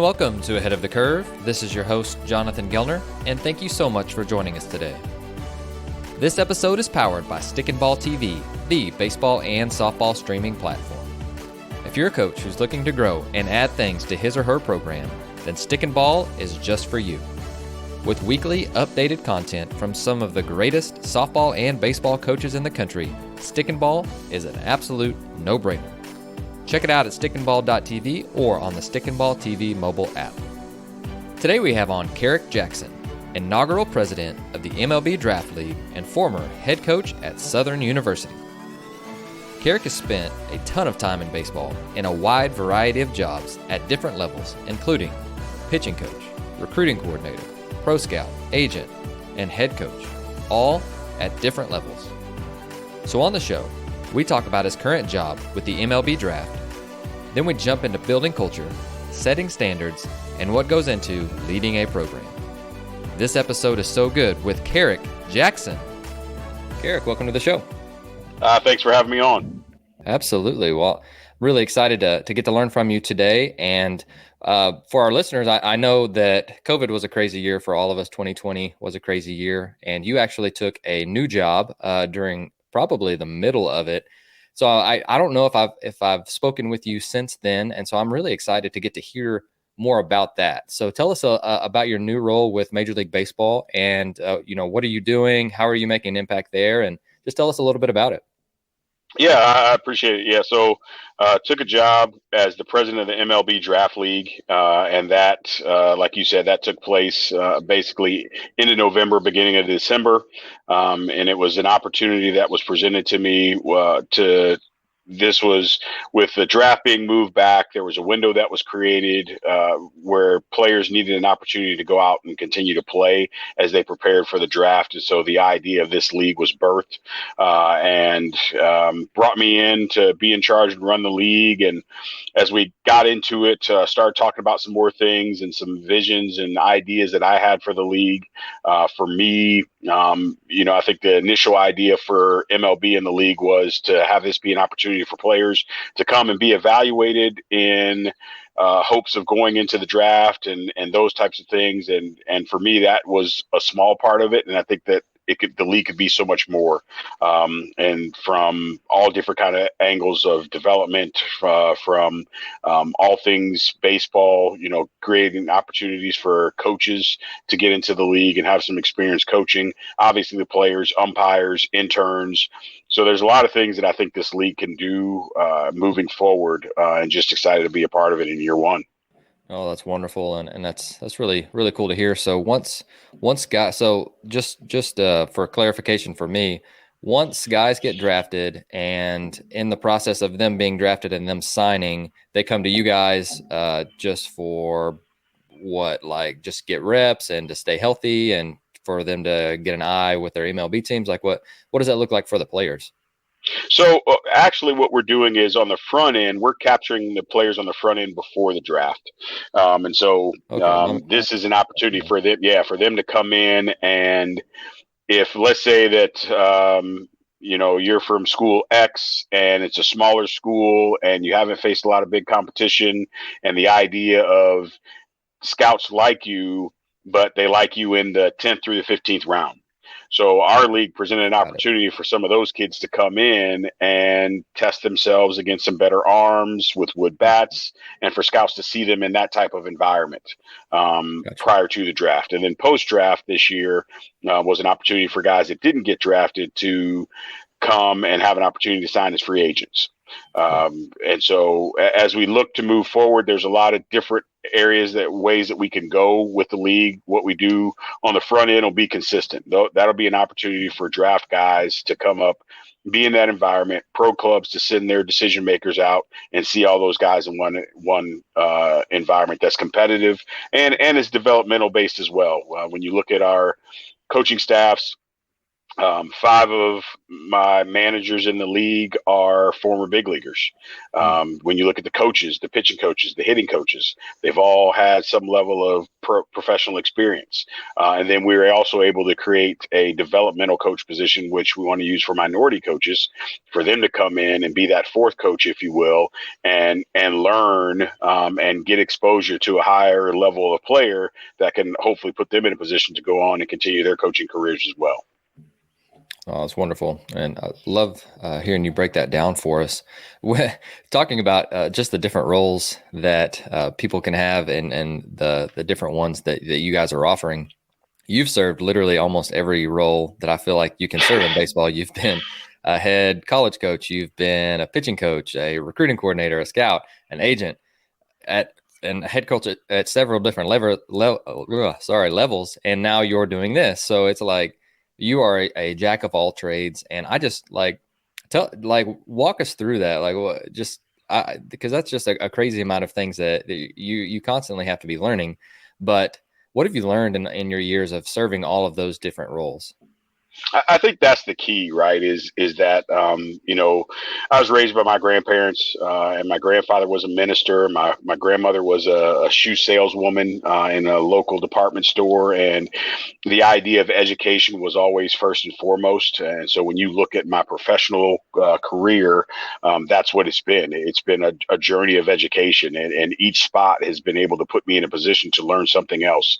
welcome to Ahead of the Curve. This is your host, Jonathan Gellner, and thank you so much for joining us today. This episode is powered by Stick and Ball TV, the baseball and softball streaming platform. If you're a coach who's looking to grow and add things to his or her program, then Stick and Ball is just for you. With weekly updated content from some of the greatest softball and baseball coaches in the country, Stick and Ball is an absolute no-brainer. Check it out at stickandball.tv or on the Stick and Ball TV mobile app. Today we have on Kerrick Jackson, inaugural president of the MLB Draft League and former head coach at Southern University. Kerrick has spent a ton of time in baseball in a wide variety of jobs at different levels, including pitching coach, recruiting coordinator, pro scout, agent, and head coach, all at different levels. So on the show, we talk about his current job with the MLB Draft. Then we jump into building culture, setting standards, and what goes into leading a program. This episode is so good with Kerrick Jackson. Kerrick, welcome to the show. Thanks for having me on. Absolutely. Well, really excited to get to learn from you today. And for our listeners, I know that COVID was a crazy year for all of us. 2020 was a crazy year. And you actually took a new job during probably the middle of it. So I don't know if I've spoken with you since then. And so I'm really excited to get to hear more about that. So tell us about your new role with Major League Baseball and, what are you doing? How are you making an impact there? And just tell us a little bit about it. Yeah, I appreciate it. Yeah, so took a job as the president of the MLB Draft League, and that, like you said, that took place basically into November, beginning of December, and it was an opportunity that was presented to me This was with the draft being moved back. There was a window that was created where players needed an opportunity to go out and continue to play as they prepared for the draft. And so the idea of this league was birthed and brought me in to be in charge and run the league. And as we got into it, started talking about some more things and some visions and ideas that I had for the league. For me, I think the initial idea for MLB in the league was to have this be an opportunity for players to come and be evaluated in hopes of going into the draft and those types of things. And for me, that was a small part of it. And I think that the league could be so much more, and from all different kind of angles of development, from all things baseball, creating opportunities for coaches to get into the league and have some experience coaching, obviously the players, umpires, interns. So there's a lot of things that I think this league can do moving forward, and just excited to be a part of it in year one. Oh, that's wonderful. And that's really, really cool to hear. So just for clarification for me, once guys get drafted and in the process of them being drafted and them signing, they come to you guys just for just get reps and to stay healthy and for them to get an eye with their MLB teams. Like what does that look like for the players? So actually what we're doing is on the front end, we're capturing the players on the front end before the draft. And so this is an opportunity for them to come in. And if let's say that, you're from school X and it's a smaller school and you haven't faced a lot of big competition, and the idea of scouts like you, but they like you in the 10th through the 15th round. So our league presented an opportunity for some of those kids to come in and test themselves against some better arms with wood bats, and for scouts to see them in that type of environment prior to the draft. And then post-draft this year was an opportunity for guys that didn't get drafted to come and have an opportunity to sign as free agents. And so as we look to move forward, there's a lot of different ways that we can go with the league. What we do on the front end will be consistent. That'll be an opportunity for draft guys to come up, be in that environment, pro clubs to send their decision makers out and see all those guys in one environment that's competitive and is developmental based as well. When you look at our coaching staffs, Five of my managers in the league are former big leaguers. When you look at the coaches, the pitching coaches, the hitting coaches, they've all had some level of professional experience. And then we were also able to create a developmental coach position, which we want to use for minority coaches, for them to come in and be that fourth coach, if you will, and learn and get exposure to a higher level of player that can hopefully put them in a position to go on and continue their coaching careers as well. Oh, it's wonderful. And I love hearing you break that down for us. Talking about just the different roles that people can have and the different ones that you guys are offering. You've served literally almost every role that I feel like you can serve in baseball. You've been a head college coach. You've been a pitching coach, a recruiting coordinator, a scout, an agent, and a head coach at several different levels. And now you're doing this. So it's like, you are a jack of all trades, and I just walk us through that, because that's just a crazy amount of things that you constantly have to be learning. But what have you learned in your years of serving all of those different roles? I think that's the key, right? Is that I was raised by my grandparents, and my grandfather was a minister. My grandmother was a shoe saleswoman in a local department store, and the idea of education was always first and foremost. And so, when you look at my professional career, that's what it's been. It's been a journey of education, and each spot has been able to put me in a position to learn something else.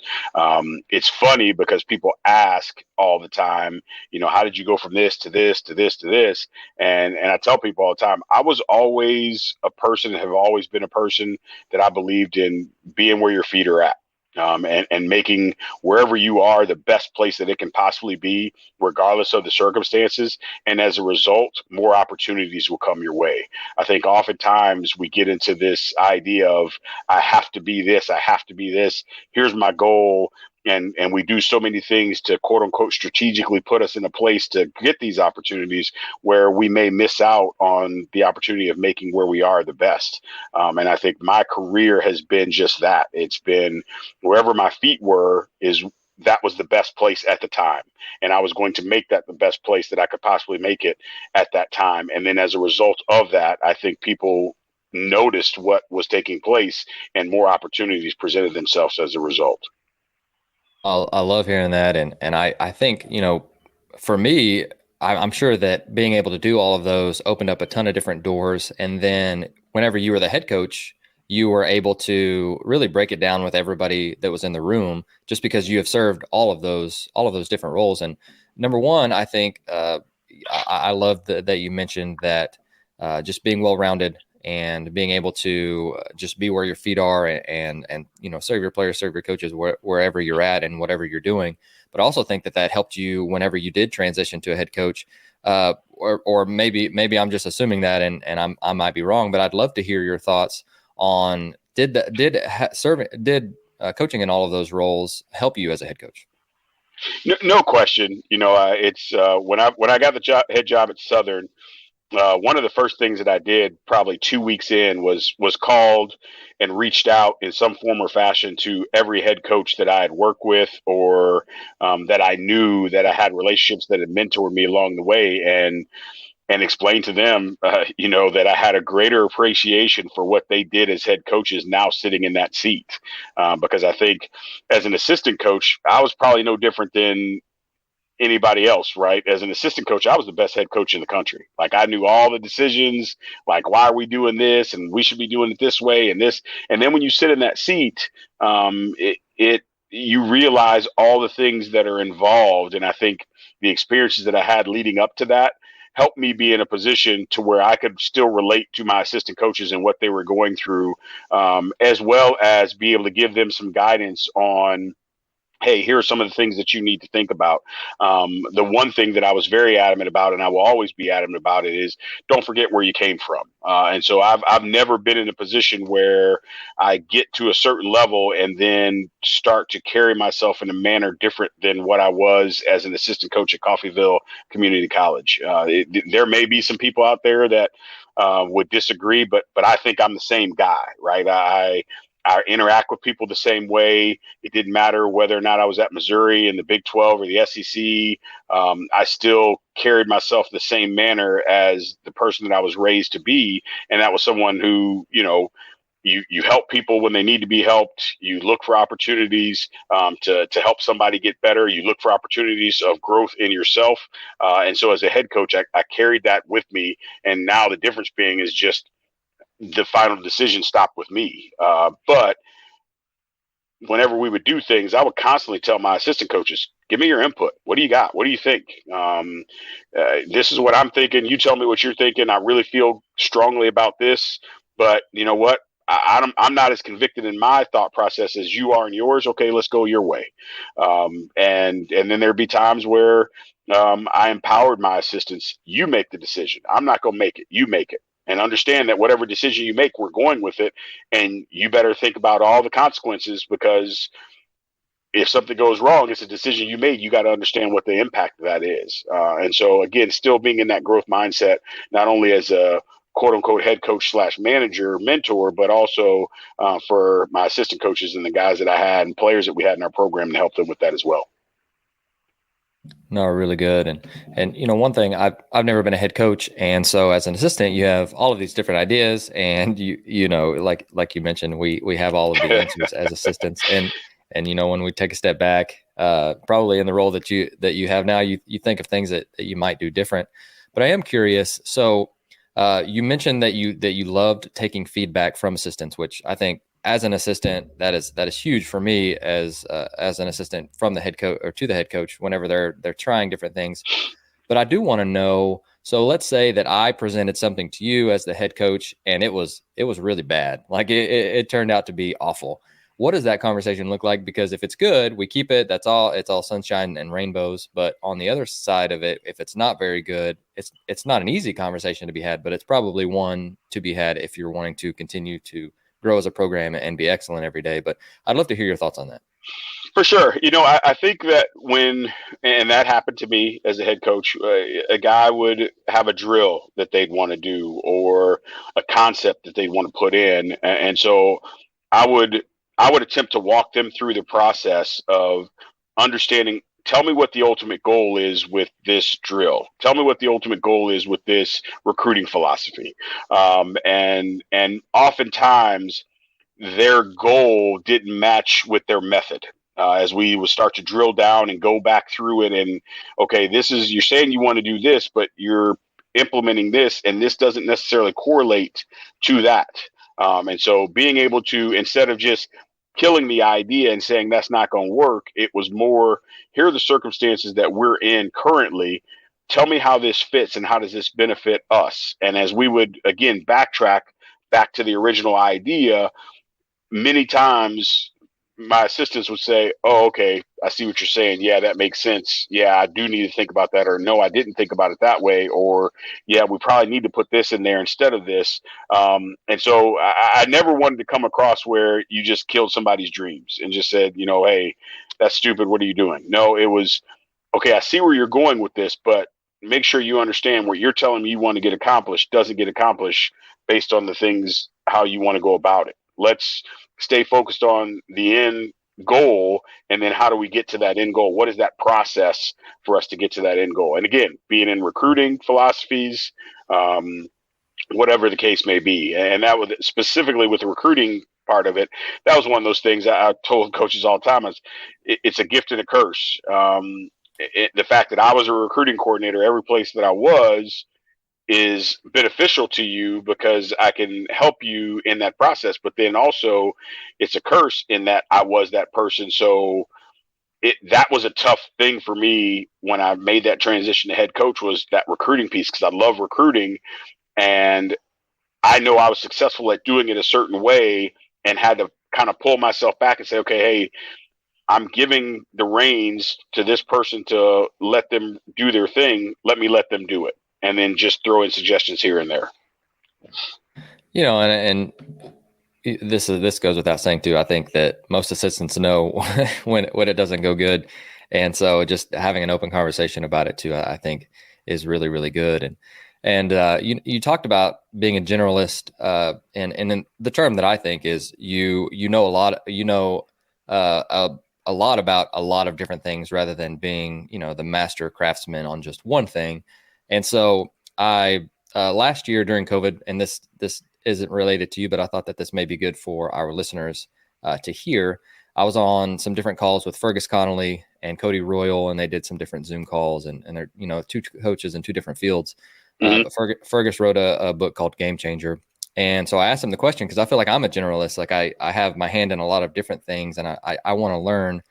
It's funny because people ask all the time, how did you go from this to this to this to this? And I tell people all the time, I was always a person, have always been a person that I believed in being where your feet are at. And making wherever you are the best place that it can possibly be, regardless of the circumstances. And as a result, more opportunities will come your way. I think oftentimes we get into this idea of, I have to be this, I have to be this. Here's my goal. And we do so many things to, quote unquote, strategically put us in a place to get these opportunities where we may miss out on the opportunity of making where we are the best. And I think my career has been just that. It's been wherever my feet were, that was the best place at the time. And I was going to make that the best place that I could possibly make it at that time. And then as a result of that, I think people noticed what was taking place and more opportunities presented themselves as a result. I love hearing that. And I think, for me, I'm sure that being able to do all of those opened up a ton of different doors. And then whenever you were the head coach, you were able to really break it down with everybody that was in the room, just because you have served all of those different roles. And number one, I think I love that you mentioned that just being well-rounded and being able to just be where your feet are and serve your players, serve your coaches wherever you're at and whatever you're doing. But I also think that helped you whenever you did transition to a head coach, or maybe I'm just assuming that, and I might be wrong, but I'd love to hear your thoughts on did coaching in all of those roles help you as a head coach? No question. It's when I got the head job at Southern. One of the first things that I did probably 2 weeks in was called and reached out in some form or fashion to every head coach that I had worked with, or that I knew, that I had relationships that had mentored me along the way, and explained to them, that I had a greater appreciation for what they did as head coaches now sitting in that seat. Because I think as an assistant coach, I was probably no different than anybody else, right? As an assistant coach, I was the best head coach in the country. Like, I knew all the decisions, like, why are we doing this? And we should be doing it this way and this. And then when you sit in that seat, you realize all the things that are involved. And I think the experiences that I had leading up to that helped me be in a position to where I could still relate to my assistant coaches and what they were going through, as well as be able to give them some guidance on, hey, here are some of the things that you need to think about. The one thing that I was very adamant about, and I will always be adamant about it, is don't forget where you came from. And so I've never been in a position where I get to a certain level and then start to carry myself in a manner different than what I was as an assistant coach at Coffeyville Community College. There may be some people out there that would disagree, but I think I'm the same guy, right? I interact with people the same way. It didn't matter whether or not I was at Missouri in the Big 12 or the SEC. I still carried myself the same manner as the person that I was raised to be. And that was someone who, you help people when they need to be helped. You look for opportunities to help somebody get better. You look for opportunities of growth in yourself. And so as a head coach, I carried that with me. And now the difference being is just the final decision stopped with me. But whenever we would do things, I would constantly tell my assistant coaches, give me your input. What do you got? What do you think? This is what I'm thinking. You tell me what you're thinking. I really feel strongly about this, but you know what? I'm not as convicted in my thought process as you are in yours. Okay, let's go your way. And then there'd be times where I empowered my assistants. You make the decision. I'm not going to make it. You make it. And understand that whatever decision you make, we're going with it. And you better think about all the consequences, because if something goes wrong, it's a decision you made. You got to understand what the impact of that is. And so, again, still being in that growth mindset, not only as a quote unquote head coach / manager, mentor, but also for my assistant coaches and the guys that I had and players that we had in our program to help them with that as well. No, really good. And one thing, I've never been a head coach, and so as an assistant, you have all of these different ideas, and like you mentioned, we have all of the answers as assistants, and when we take a step back, probably in the role that you have now, you think of things that you might do different. But I am curious. So you mentioned that you loved taking feedback from assistants, which I think, as an assistant, that is huge for me as an assistant from the head coach or to the head coach whenever they're trying different things. But I do want to know, so let's say that I presented something to you as the head coach and it was really bad. Like it turned out to be awful. What does that conversation look like? Because if it's good, we keep it. That's all. It's all sunshine and rainbows. But on the other side of it, if it's not very good, it's not an easy conversation to be had, but it's probably one to be had if you're wanting to continue to grow as a program and be excellent every day. But I'd love to hear your thoughts on that. For sure. I think that and that happened to me as a head coach, a guy would have a drill that they'd want to do or a concept that they'd want to put in. And so I would attempt to walk them through the process of understanding. Tell me what the ultimate goal is with this drill. Tell me what the ultimate goal is with this recruiting philosophy. And oftentimes their goal didn't match with their method. As we would start to drill down and go back through it and, okay, you're saying you want to do this, but you're implementing this, and this doesn't necessarily correlate to that. And so being able to, instead of just killing the idea and saying that's not going to work, it was more, here are the circumstances that we're in currently. Tell me how this fits and how does this benefit us? And as we would, again, backtrack back to the original idea, many times my assistants would say, oh, okay, I see what you're saying. Yeah, that makes sense. Yeah, I do need to think about that. Or no, I didn't think about it that way. Or yeah, we probably need to put this in there instead of this. And so I never wanted to come across where you just killed somebody's dreams and just said, hey, that's stupid. What are you doing? No, it was, okay, I see where you're going with this, but make sure you understand what you're telling me you want to get accomplished doesn't get accomplished based on the things, how you want to go about it. Let's stay focused on the end goal, and then how do we get to that end goal? What is that process for us to get to that end goal? And again, being in recruiting philosophies, whatever the case may be. And that was specifically with the recruiting part of it. That was one of those things I told coaches all the time is it's a gift and a curse. The fact that I was a recruiting coordinator every place that I was is beneficial to you because I can help you in that process. But then also it's a curse in that I was that person. So that was a tough thing for me when I made that transition to head coach, was that recruiting piece, because I love recruiting. And I know I was successful at doing it a certain way and had to kind of pull myself back and say, okay, hey, I'm giving the reins to this person to let them do their thing. Let me let them do it. And then just throw in suggestions here and there. And this goes without saying too. I think that most assistants know when it doesn't go good. And so just having an open conversation about it too, I think is really, really good. And you talked about being a generalist, and then the term that I think is you know a lot, a lot about a lot of different things rather than being, the master craftsman on just one thing. And so I last year during COVID, and this isn't related to you, but I thought that this may be good for our listeners to hear. I was on some different calls with Fergus Connolly and Cody Royal, and they did some different Zoom calls, and they're, two coaches in two different fields. Mm-hmm. But Fergus wrote a book called Game Changer. And so I asked him the question because I feel like I'm a generalist. Like I have my hand in a lot of different things, and I want to learn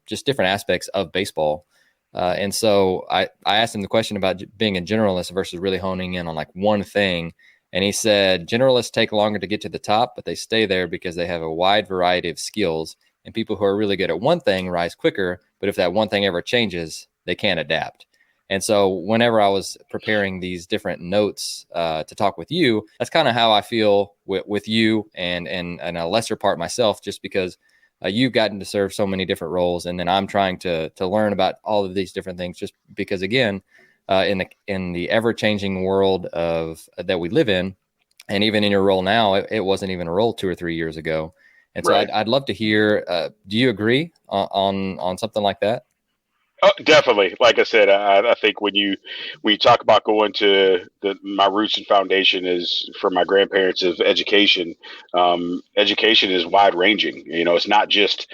just different aspects of baseball. And so I asked him the question about being a generalist versus really honing in on like one thing. And he said, generalists take longer to get to the top, but they stay there because they have a wide variety of skills. And people who are really good at one thing rise quicker. But if that one thing ever changes, they can't adapt. And so whenever I was preparing these different notes to talk with you, that's kind of how I feel with you and a lesser part myself, just because you've gotten to serve so many different roles. And then I'm trying to learn about all of these different things, just because, again, in the ever-changing world that we live in, and even in your role now, it wasn't even a role 2 or 3 years ago. And so Right. I'd love to hear, do you agree on something like that? Oh, definitely. Like I said, I think when you talk about going to my roots and foundation is from my grandparents of education. Education is wide ranging. It's not just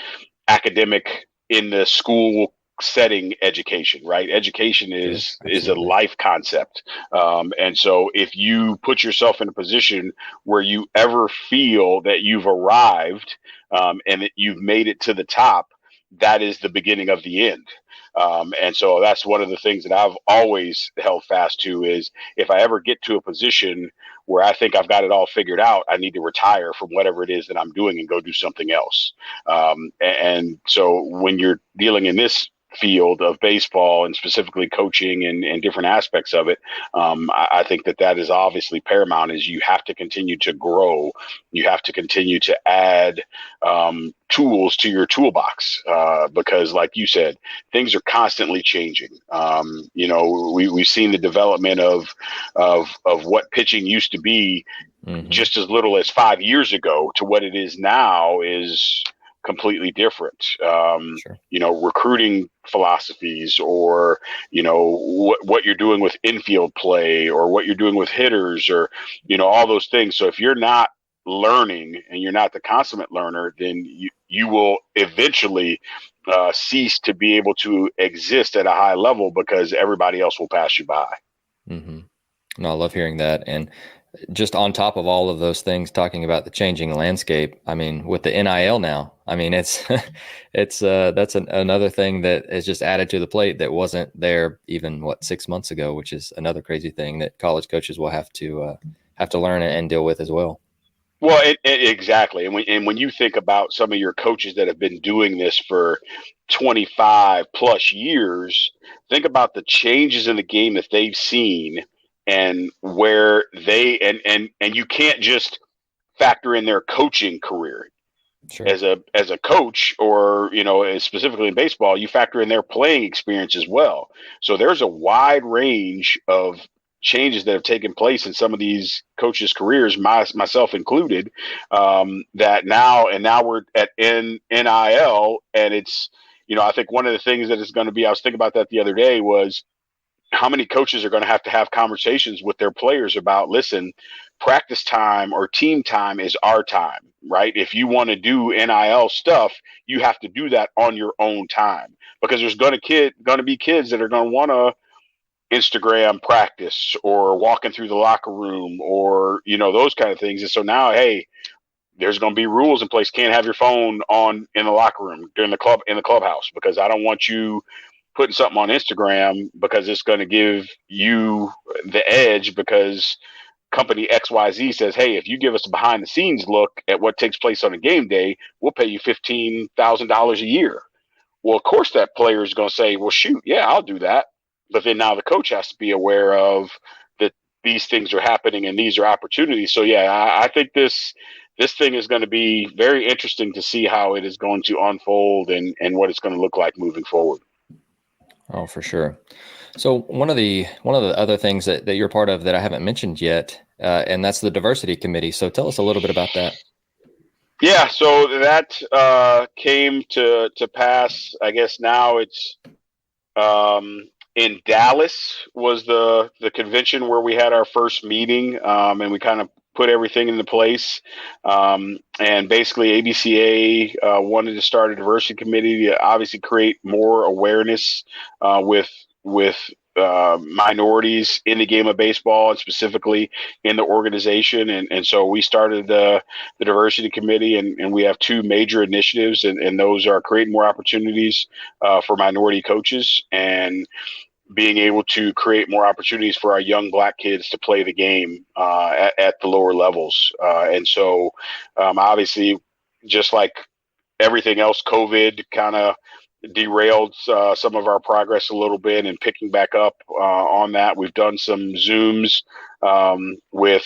academic in the school setting education, right? Education is a life concept. And so if you put yourself in a position where you ever feel that you've arrived and that you've made it to the top, that is the beginning of the end. And so that's one of the things that I've always held fast to is if I ever get to a position where I think I've got it all figured out, I need to retire from whatever it is that I'm doing and go do something else. And so when you're dealing in this field of baseball and specifically coaching and different aspects of it, I think that is obviously paramount. Is you have to continue to grow. You have to continue to add tools to your toolbox because, like you said, things are constantly changing. We've seen the development of what pitching used to be just as little as 5 years ago to what it is now is completely different. Sure. Recruiting philosophies or, what you're doing with infield play or what you're doing with hitters or, all those things. So if you're not learning and you're not the consummate learner, then you will eventually cease to be able to exist at a high level because everybody else will pass you by. Mm-hmm. No, I love hearing that. And just on top of all of those things, talking about the changing landscape, I mean, with the NIL now, I mean, it's that's another thing that is just added to the plate that wasn't there even 6 months ago, which is another crazy thing that college coaches will have to learn and deal with as well. Well, exactly. And when you think about some of your coaches that have been doing this for 25 plus years, think about the changes in the game that they've seen and where they and you can't just factor in their coaching career. Sure. As a coach or, specifically in baseball, you factor in their playing experience as well. So there's a wide range of changes that have taken place in some of these coaches' careers, myself included, that now we're at NIL. And it's, I think one of the things that is going to be, I was thinking about that the other day, was how many coaches are going to have conversations with their players about, listen, practice time or team time is our time, right? If you want to do NIL stuff, you have to do that on your own time because there's going to be kids that are going to want to Instagram practice or walking through the locker room or, those kind of things. And so now, hey, there's going to be rules in place. Can't have your phone on in the locker room during in the clubhouse because I don't want you putting something on Instagram because it's going to give you the edge because company XYZ says, hey, if you give us a behind the scenes look at what takes place on a game day, we'll pay you $15,000 a year. Well, of course that player is going to say, well, shoot, yeah, I'll do that. But then now the coach has to be aware of that these things are happening and these are opportunities. So, yeah, I think this thing is going to be very interesting to see how it is going to unfold and what it's going to look like moving forward. Oh, for sure. So one of the other things that you're part of that I haven't mentioned yet, and that's the diversity committee. So tell us a little bit about that. Yeah, so that came to pass. I guess now it's in Dallas was the convention where we had our first meeting, and we kind of put everything into place. And basically, ABCA wanted to start a diversity committee to obviously create more awareness with minorities in the game of baseball and specifically in the organization. And so we started the diversity committee, and we have two major initiatives, and those are creating more opportunities for minority coaches and being able to create more opportunities for our young black kids to play the game at the lower levels. And so obviously, just like everything else, COVID kind of derailed some of our progress a little bit, and picking back up on that. We've done some Zooms with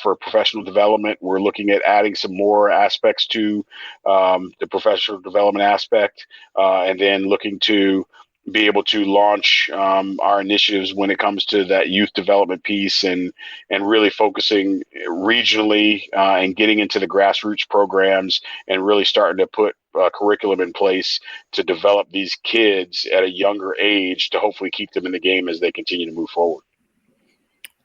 for professional development. We're looking at adding some more aspects to the professional development aspect, and then looking to be able to launch our initiatives when it comes to that youth development piece, and really focusing regionally and getting into the grassroots programs and really starting to put a curriculum in place to develop these kids at a younger age to hopefully keep them in the game as they continue to move forward.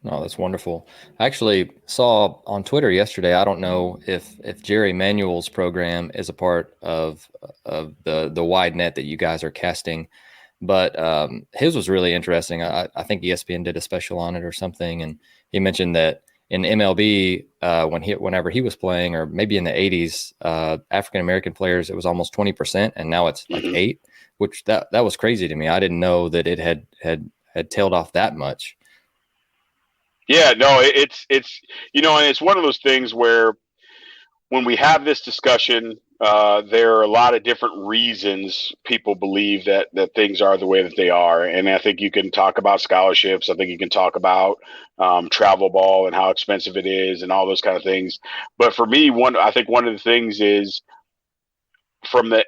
No, that's wonderful. I actually saw on Twitter yesterday, I don't know if Jerry Manuel's program is a part of the wide net that you guys are casting, but his was really interesting. I think ESPN did a special on it or something, and he mentioned that in MLB, whenever he was playing, or maybe in the 80s, African American players, it was almost 20%, and now it's like 8%, which that was crazy to me. I didn't know that it had tailed off that much. Yeah, no, it's and it's one of those things where when we have this discussion, there are a lot of different reasons people believe that things are the way that they are. And I think you can talk about scholarships. I think you can talk about travel ball and how expensive it is and all those kind of things. But for me, I think one of the things is from the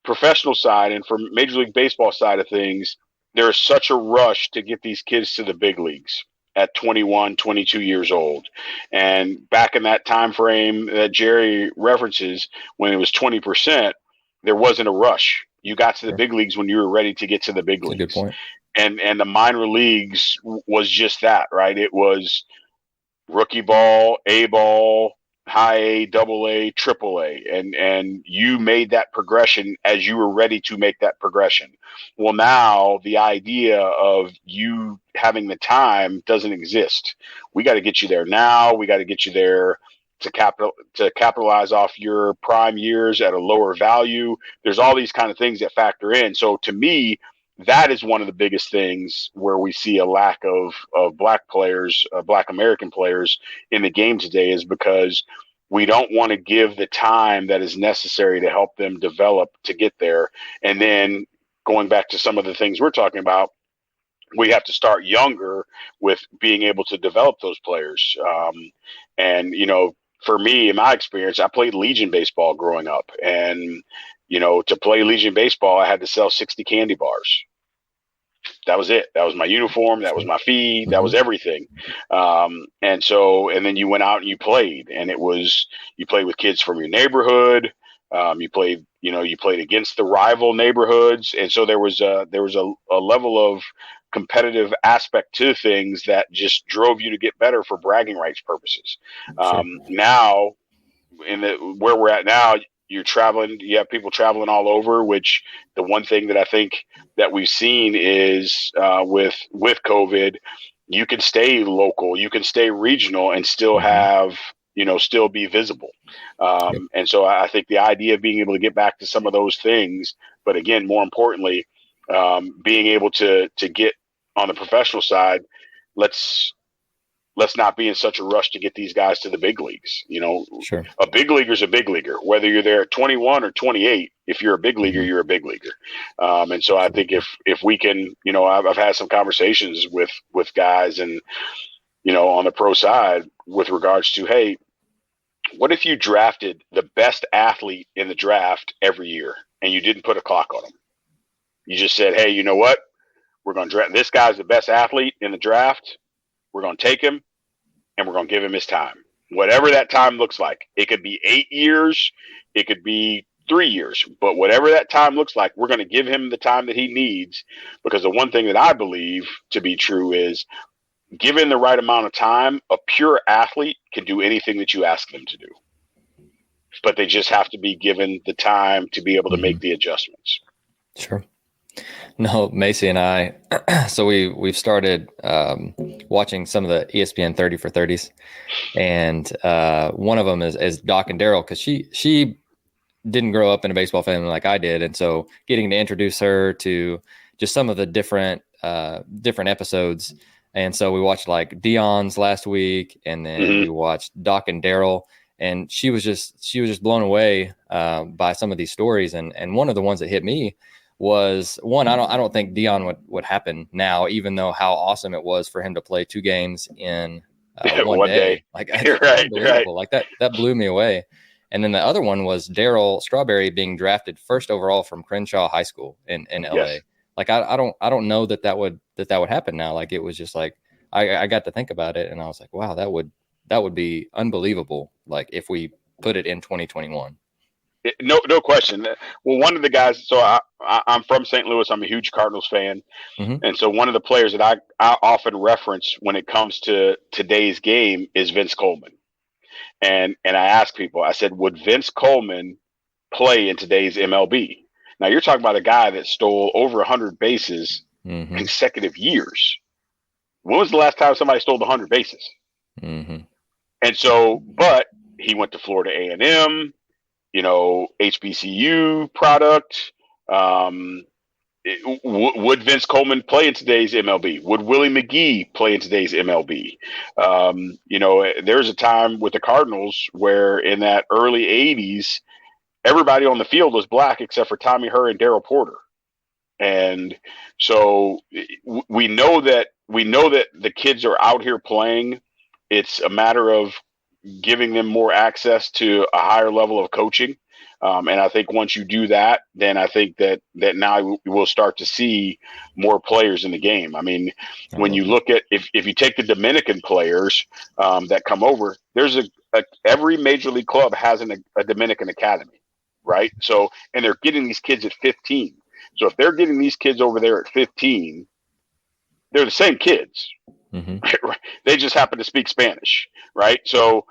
professional side and from Major League Baseball side of things, there is such a rush to get these kids to the big leagues at 21, 22 years old. And back in that time frame that Jerry references, when it was 20%, there wasn't a rush. You got to the big leagues when you were ready to get to the big leagues. That's a good point. And the minor leagues was just that, right? It was rookie ball, A ball, high A, double A, triple A, and you made that progression as you were ready to make that progression. Well, now the idea of you having the time doesn't exist. We got to get you there now. We got to get you there to capitalize off your prime years at a lower value. There's all these kind of things that factor in. So to me, that is one of the biggest things where we see a lack of black players, black American players in the game today, is because we don't want to give the time that is necessary to help them develop to get there. And then going back to some of the things we're talking about, we have to start younger with being able to develop those players. And, for me, in my experience, I played Legion baseball growing up. And, to play Legion baseball, I had to sell 60 candy bars. That was it. That was my uniform. That was my fee. That was everything. And then you went out and you played, and you played with kids from your neighborhood. You played against the rival neighborhoods. And so there was a level of competitive aspect to things that just drove you to get better for bragging rights purposes. Now where we're at now, you're traveling, you have people traveling all over, which the one thing that I think that we've seen is with COVID, you can stay local, you can stay regional and still have, still be visible. And so I think the idea of being able to get back to some of those things, but again, more importantly, being able to get on the professional side, let's not be in such a rush to get these guys to the big leagues. Sure. A big leaguer is a big leaguer, whether you're there at 21 or 28. If you're a big leaguer, you're a big leaguer. And so I think if we can, I've had some conversations with guys and, on the pro side with regards to, hey, what if you drafted the best athlete in the draft every year and you didn't put a clock on them? You just said, hey, you know what? We're going to draft. This guy's the best athlete in the draft. We're going to take him, and we're going to give him his time. Whatever that time looks like. It could be 8 years. It could be 3 years. But whatever that time looks like, we're going to give him the time that he needs, because the one thing that I believe to be true is, given the right amount of time, a pure athlete can do anything that you ask them to do. But they just have to be given the time to be able to make the adjustments. Sure. No, Macy and I, so we've started watching some of the ESPN 30 for 30s, and one of them is Doc and Daryl, because she didn't grow up in a baseball family like I did, and so getting to introduce her to just some of the different episodes, and so we watched like Dion's last week, and then we watched Doc and Daryl, and she was just blown away by some of these stories, and one of the ones that hit me was one. I don't think Dion would happen now, even though how awesome it was for him to play 2 games in one day. Like, right. Like that blew me away. And then the other one was Daryl Strawberry being drafted first overall from Crenshaw High School in LA. Yes. Like I don't know that would happen now. Like, it was just like I got to think about it, and I was like, wow, that would be unbelievable. Like, if we put it in 2021. No question. Well, one of the guys, so I'm from St. Louis. I'm a huge Cardinals fan. And so one of the players that I often reference when it comes to today's game is Vince Coleman. And I ask people, I said, would Vince Coleman play in today's MLB? Now, you're talking about a guy that stole over 100 bases consecutive years. When was the last time somebody stole 100 bases? And so, but he went to Florida A&M. HBCU product. Would Vince Coleman play in today's MLB? Would Willie McGee play in today's MLB? There's a time with the Cardinals where in that early 80s, everybody on the field was black except for Tommy Herr and Darryl Porter. And so we know that the kids are out here playing. It's a matter of giving them more access to a higher level of coaching. And I think once you do that, then I think that now we'll start to see more players in the game. I mean, when you look at, if you take the Dominican players that come over, there's every major league club has a Dominican academy, right? So, and they're getting these kids at 15. So if they're getting these kids over there at 15, they're the same kids. They just happen to speak Spanish, right? So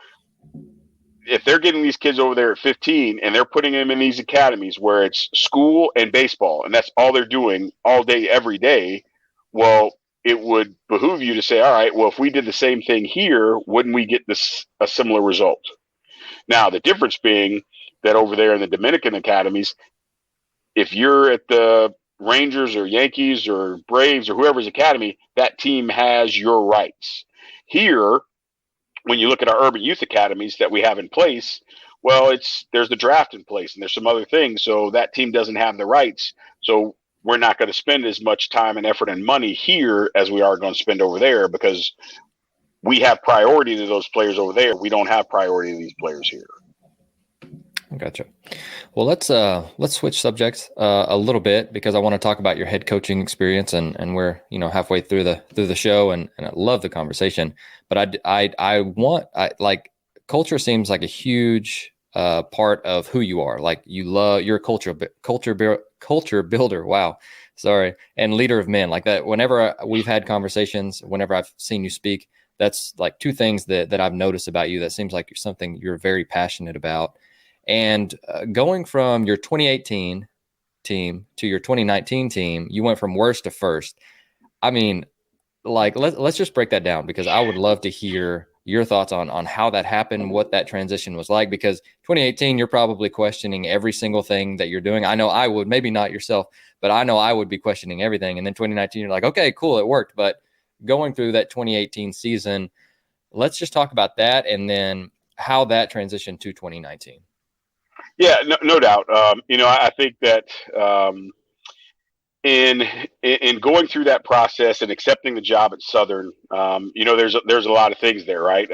if they're getting these kids over there at 15 and they're putting them in these academies where it's school and baseball, and that's all they're doing all day, every day, well, it would behoove you to say, all right, well, if we did the same thing here, wouldn't we get a similar result? Now, the difference being that over there in the Dominican academies, if you're at the Rangers or Yankees or Braves or whoever's academy, that team has your rights. Here, when you look at our urban youth academies that we have in place, well, there's the draft in place and there's some other things. So that team doesn't have the rights. So we're not going to spend as much time and effort and money here as we are going to spend over there, because we have priority to those players over there. We don't have priority to these players here. Gotcha. Well, let's switch subjects a little bit, because I want to talk about your head coaching experience, and we're halfway through the show, and I love the conversation. But I culture seems like a huge part of who you are. Like, you're a culture builder. Wow, sorry, and leader of men. Like that. Whenever we've had conversations, whenever I've seen you speak, that's like 2 things that I've noticed about you that seems like something you're very passionate about. And going from your 2018 team to your 2019 team, you went from worst to first. I mean, like, let's just break that down, because I would love to hear your thoughts on how that happened, what that transition was like, because 2018, you're probably questioning every single thing that you're doing. I know I would, maybe not yourself, but I know I would be questioning everything. And then 2019, you're like, okay, cool, it worked. But going through that 2018 season, let's just talk about that, and then how that transitioned to 2019. Yeah, no doubt. I think that in going through that process and accepting the job at Southern, there's a lot of things there, right?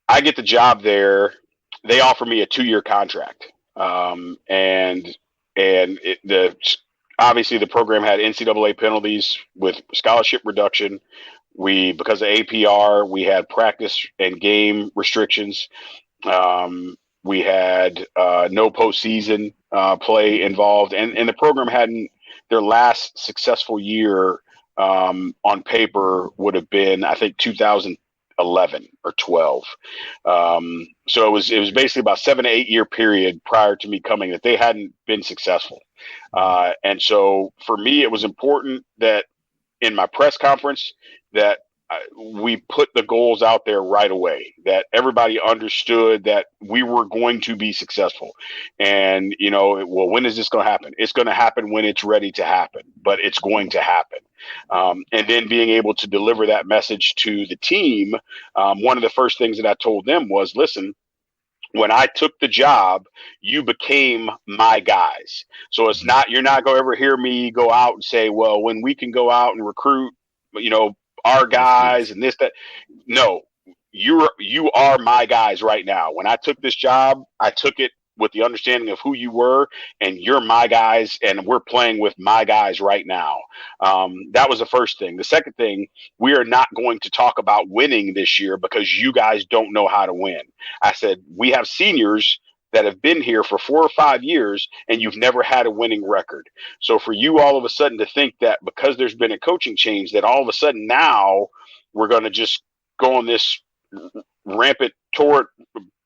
I get the job there. They offer me a 2-year contract, and obviously the program had NCAA penalties with scholarship reduction. Because of APR, we had practice and game restrictions. We had no postseason play involved, and the program hadn't. Their last successful year on paper would have been, I think, 2011 or 12. So it was basically about 7 to 8 year period prior to me coming that they hadn't been successful. And so for me, it was important that in my press conference that we put the goals out there right away, that everybody understood that we were going to be successful. And, well, when is this going to happen? It's going to happen when it's ready to happen, but it's going to happen. And then being able to deliver that message to the team, one of the first things that I told them was, listen, when I took the job, you became my guys. So it's not, you're not going to ever hear me go out and say, well, when we can go out and recruit, our guys and this, that. No, you are my guys right now. When I took this job, I took it with the understanding of who you were, and you're my guys, and we're playing with my guys right now. That was the first thing. The second thing, we are not going to talk about winning this year because you guys don't know how to win. I said, we have seniors that have been here for 4 or 5 years and you've never had a winning record. So for you all of a sudden to think that because there's been a coaching change that all of a sudden now we're going to just go on this rampant toward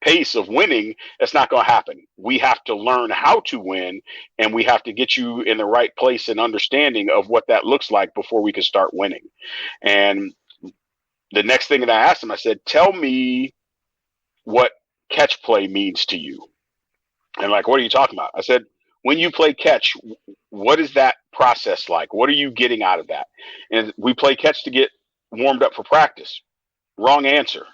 pace of winning, that's not going to happen. We have to learn how to win, and we have to get you in the right place and understanding of what that looks like before we can start winning. And the next thing that I asked him, I said, tell me what catch play means to you. And like, what are you talking about? I said, when you play catch, what is that process like? What are you getting out of that? And we play catch to get warmed up for practice. Wrong answer.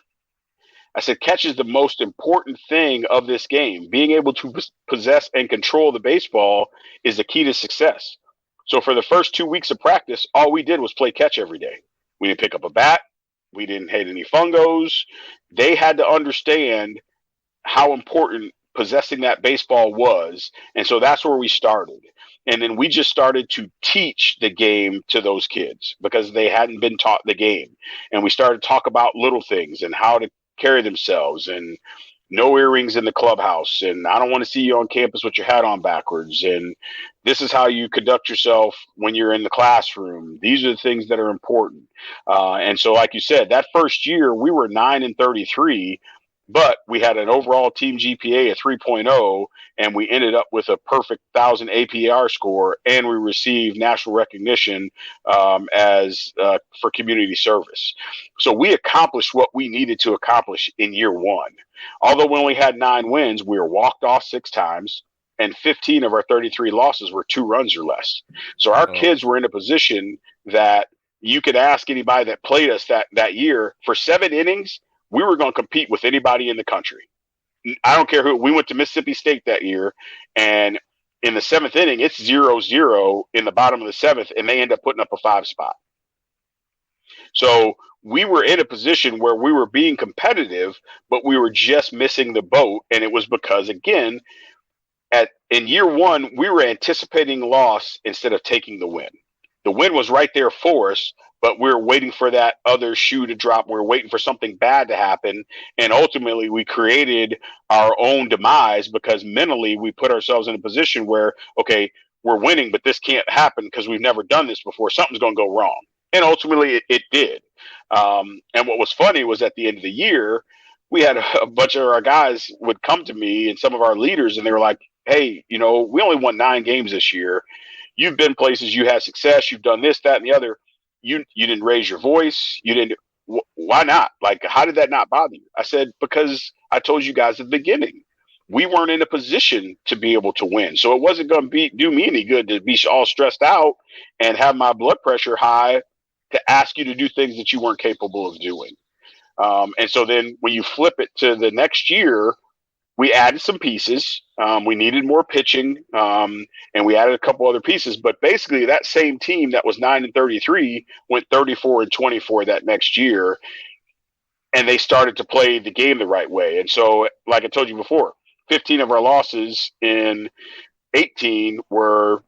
I said, catch is the most important thing of this game. Being able to possess and control the baseball is the key to success. So for the first 2 weeks of practice, all we did was play catch every day. We didn't pick up a bat. We didn't hit any fungos. They had to understand how important possessing that baseball was. And so that's where we started. And then we just started to teach the game to those kids because they hadn't been taught the game. And we started to talk about little things and how to carry themselves, and no earrings in the clubhouse, and I don't want to see you on campus with your hat on backwards, and this is how you conduct yourself when you're in the classroom. These are the things that are important. And so, like you said, that first year we were 9-33, but we had an overall team GPA of 3.0, and we ended up with a perfect 1,000 APR score, and we received national recognition for community service. So we accomplished what we needed to accomplish in year one. Although we only had 9 wins, we were walked off 6 times, and 15 of our 33 losses were 2 runs or less. So our kids were in a position that you could ask anybody that played us that year, for 7 innings, we were going to compete with anybody in the country. I don't care who. We went to Mississippi State that year, and in the 7th inning, it's 0-0 in the bottom of the 7th, and they end up putting up a 5 spot. So we were in a position where we were being competitive, but we were just missing the boat, and it was because, again, in year one, we were anticipating loss instead of taking the win. The win was right there for us, but we were waiting for that other shoe to drop. We were waiting for something bad to happen. And ultimately, we created our own demise because mentally we put ourselves in a position where, okay, we're winning, but this can't happen because we've never done this before. Something's going to go wrong. And ultimately, it did. And what was funny was at the end of the year, we had a bunch of our guys would come to me and some of our leaders, and they were like, hey, we only won 9 games this year. You've been places, you had success, you've done this, that, and the other. You didn't raise your voice. You didn't. Why not? Like, how did that not bother you? I said, because I told you guys at the beginning, we weren't in a position to be able to win. So it wasn't going to do me any good to be all stressed out and have my blood pressure high to ask you to do things that you weren't capable of doing. And so then when you flip it to the next year, we added some pieces. We needed more pitching, and we added a couple other pieces. But basically, that same team that was 9-33 went 34-24 that next year, and they started to play the game the right way. And so, like I told you before, 15 of our losses in 18 were,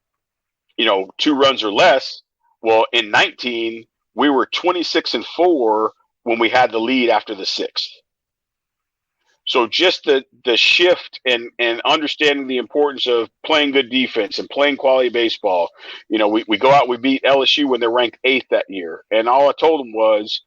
2 runs or less. Well, in 19, we were 26-4 when we had the lead after the 6th. So just the shift and understanding the importance of playing good defense and playing quality baseball. We go out, we beat LSU when they're ranked 8th that year. And all I told them was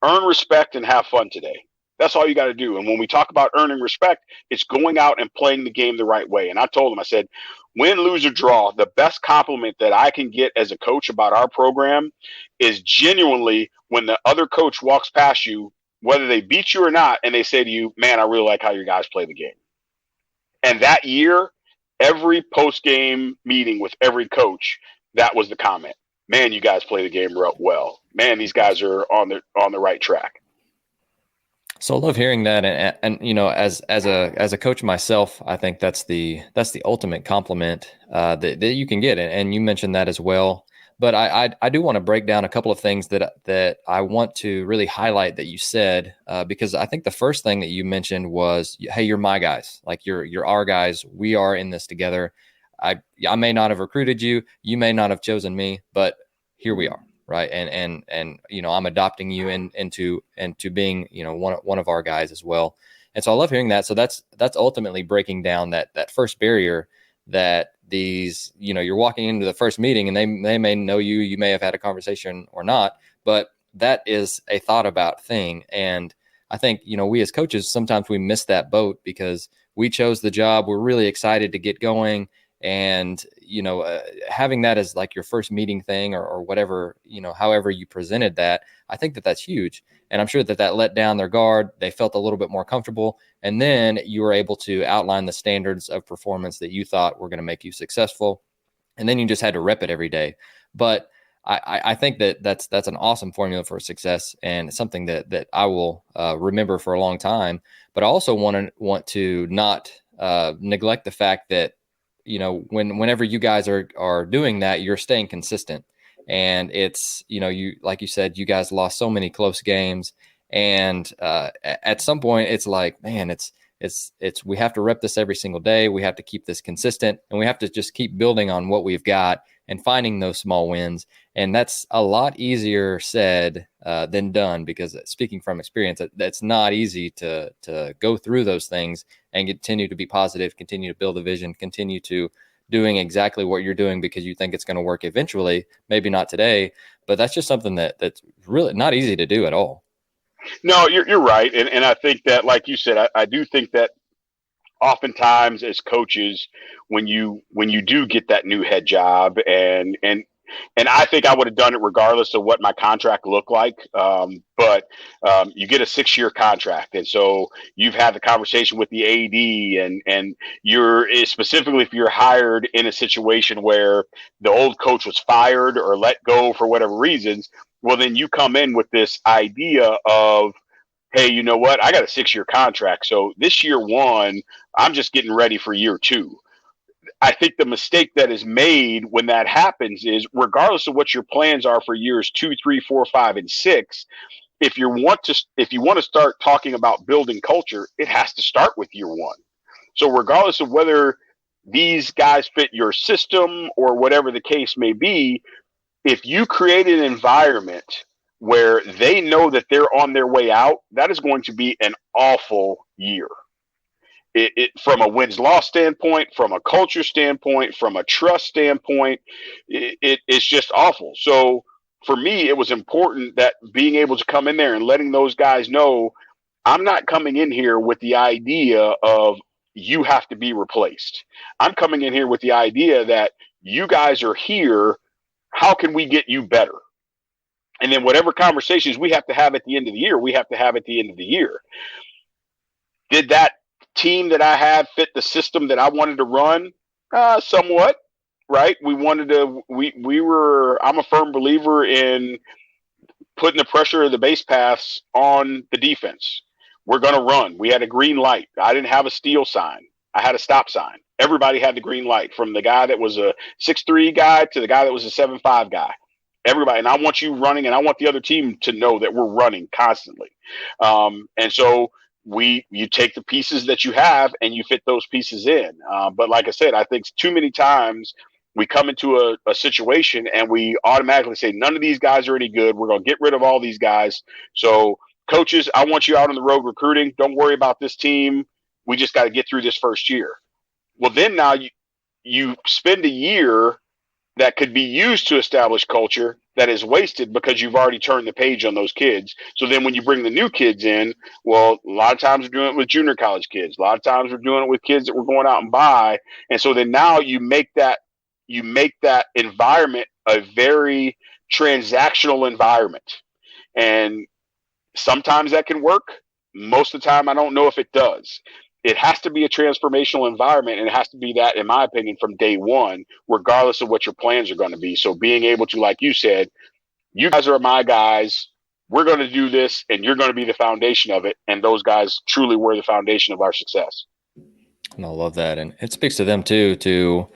earn respect and have fun today. That's all you got to do. And when we talk about earning respect, it's going out and playing the game the right way. And I told them, I said, win, lose, or draw, the best compliment that I can get as a coach about our program is genuinely when the other coach walks past you, whether they beat you or not, and they say to you, man, I really like how your guys play the game. And that year, every post-game meeting with every coach, that was the comment. Man, you guys play the game well. Man, these guys are on the right track. So I love hearing that, and as a coach myself, I think that's the ultimate compliment that you can get, and you mentioned that as well. But I do want to break down a couple of things that I want to really highlight that you said, because I think the first thing that you mentioned was, hey, you're my guys, like you're our guys. We are in this together. I may not have recruited you, you may not have chosen me, but here we are. Right. And I'm adopting you into being, one of our guys as well. And so I love hearing that. So that's ultimately breaking down that first barrier that these, you're walking into the first meeting and they may know you may have had a conversation or not, but that is a thought about thing. And I think, we as coaches, sometimes we miss that boat because we chose the job. We're really excited to get going. And, having that as like your first meeting thing or whatever, however you presented that, I think that's huge. And I'm sure that let down their guard. They felt a little bit more comfortable. And then you were able to outline the standards of performance that you thought were going to make you successful. And then you just had to rep it every day. But I think that's an awesome formula for success and something that I will remember for a long time. But I also want to not neglect the fact that, whenever you guys are doing that, you're staying consistent. And it's, you, like you said, you guys lost so many close games. And at some point it's like, man, it's, we have to rep this every single day. We have to keep this consistent and we have to just keep building on what we've got and finding those small wins. And that's a lot easier said than done, because speaking from experience, that's not easy to go through those things and continue to be positive, continue to build a vision, continue to doing exactly what you're doing because you think it's going to work eventually, maybe not today, but that's just something that's really not easy to do at all. No, you're right. And I think that, like you said, I do think that oftentimes as coaches, when you do get that new head job and I think I would have done it regardless of what my contract looked like. But you get a 6-year contract. And so you've had the conversation with the AD and you're specifically if you're hired in a situation where the old coach was fired or let go for whatever reasons, well, then you come in with this idea of, hey, you know what? I got a 6-year contract. So this year 1, I'm just getting ready for year 2. I think the mistake that is made when that happens is, regardless of what your plans are for years 2, 3, 4, 5, and 6, if you want to start talking about building culture, it has to start with year 1. So regardless of whether these guys fit your system or whatever the case may be, if you create an environment where they know that they're on their way out, that is going to be an awful year. It from a wins-loss standpoint, from a culture standpoint, from a trust standpoint, it's just awful. So for me, it was important that being able to come in there and letting those guys know, I'm not coming in here with the idea of you have to be replaced. I'm coming in here with the idea that you guys are here. How can we get you better? And then whatever conversations we have to have at the end of the year, we have to have at the end of the year. Did that team that I had fit the system that I wanted to run? Somewhat, right? I'm a firm believer in putting the pressure of the base paths on the defense. We're going to run. We had a green light. I didn't have a steal sign. I had a stop sign. Everybody had the green light, from the guy that was a 6'3" guy to the guy that was a 7'5" guy. Everybody. And I want you running, and I want the other team to know that we're running constantly. And so you take the pieces that you have and you fit those pieces in. But like I said, I think too many times we come into a situation and we automatically say, none of these guys are any good. We're going to get rid of all these guys. So coaches, I want you out on the road recruiting. Don't worry about this team. We just got to get through this first year. Well, then now you spend a year that could be used to establish culture that is wasted because you've already turned the page on those kids. So then when you bring the new kids in, well, a lot of times we're doing it with junior college kids. A lot of times we're doing it with kids that we're going out and buy. And so then now you make that environment a very transactional environment. And sometimes that can work. Most of the time, I don't know if it does. It has to be a transformational environment, and it has to be that, in my opinion, from day one, regardless of what your plans are going to be. So being able to, like you said, you guys are my guys. We're going to do this, and you're going to be the foundation of it. And those guys truly were the foundation of our success. And I love that. And it speaks to them, too, to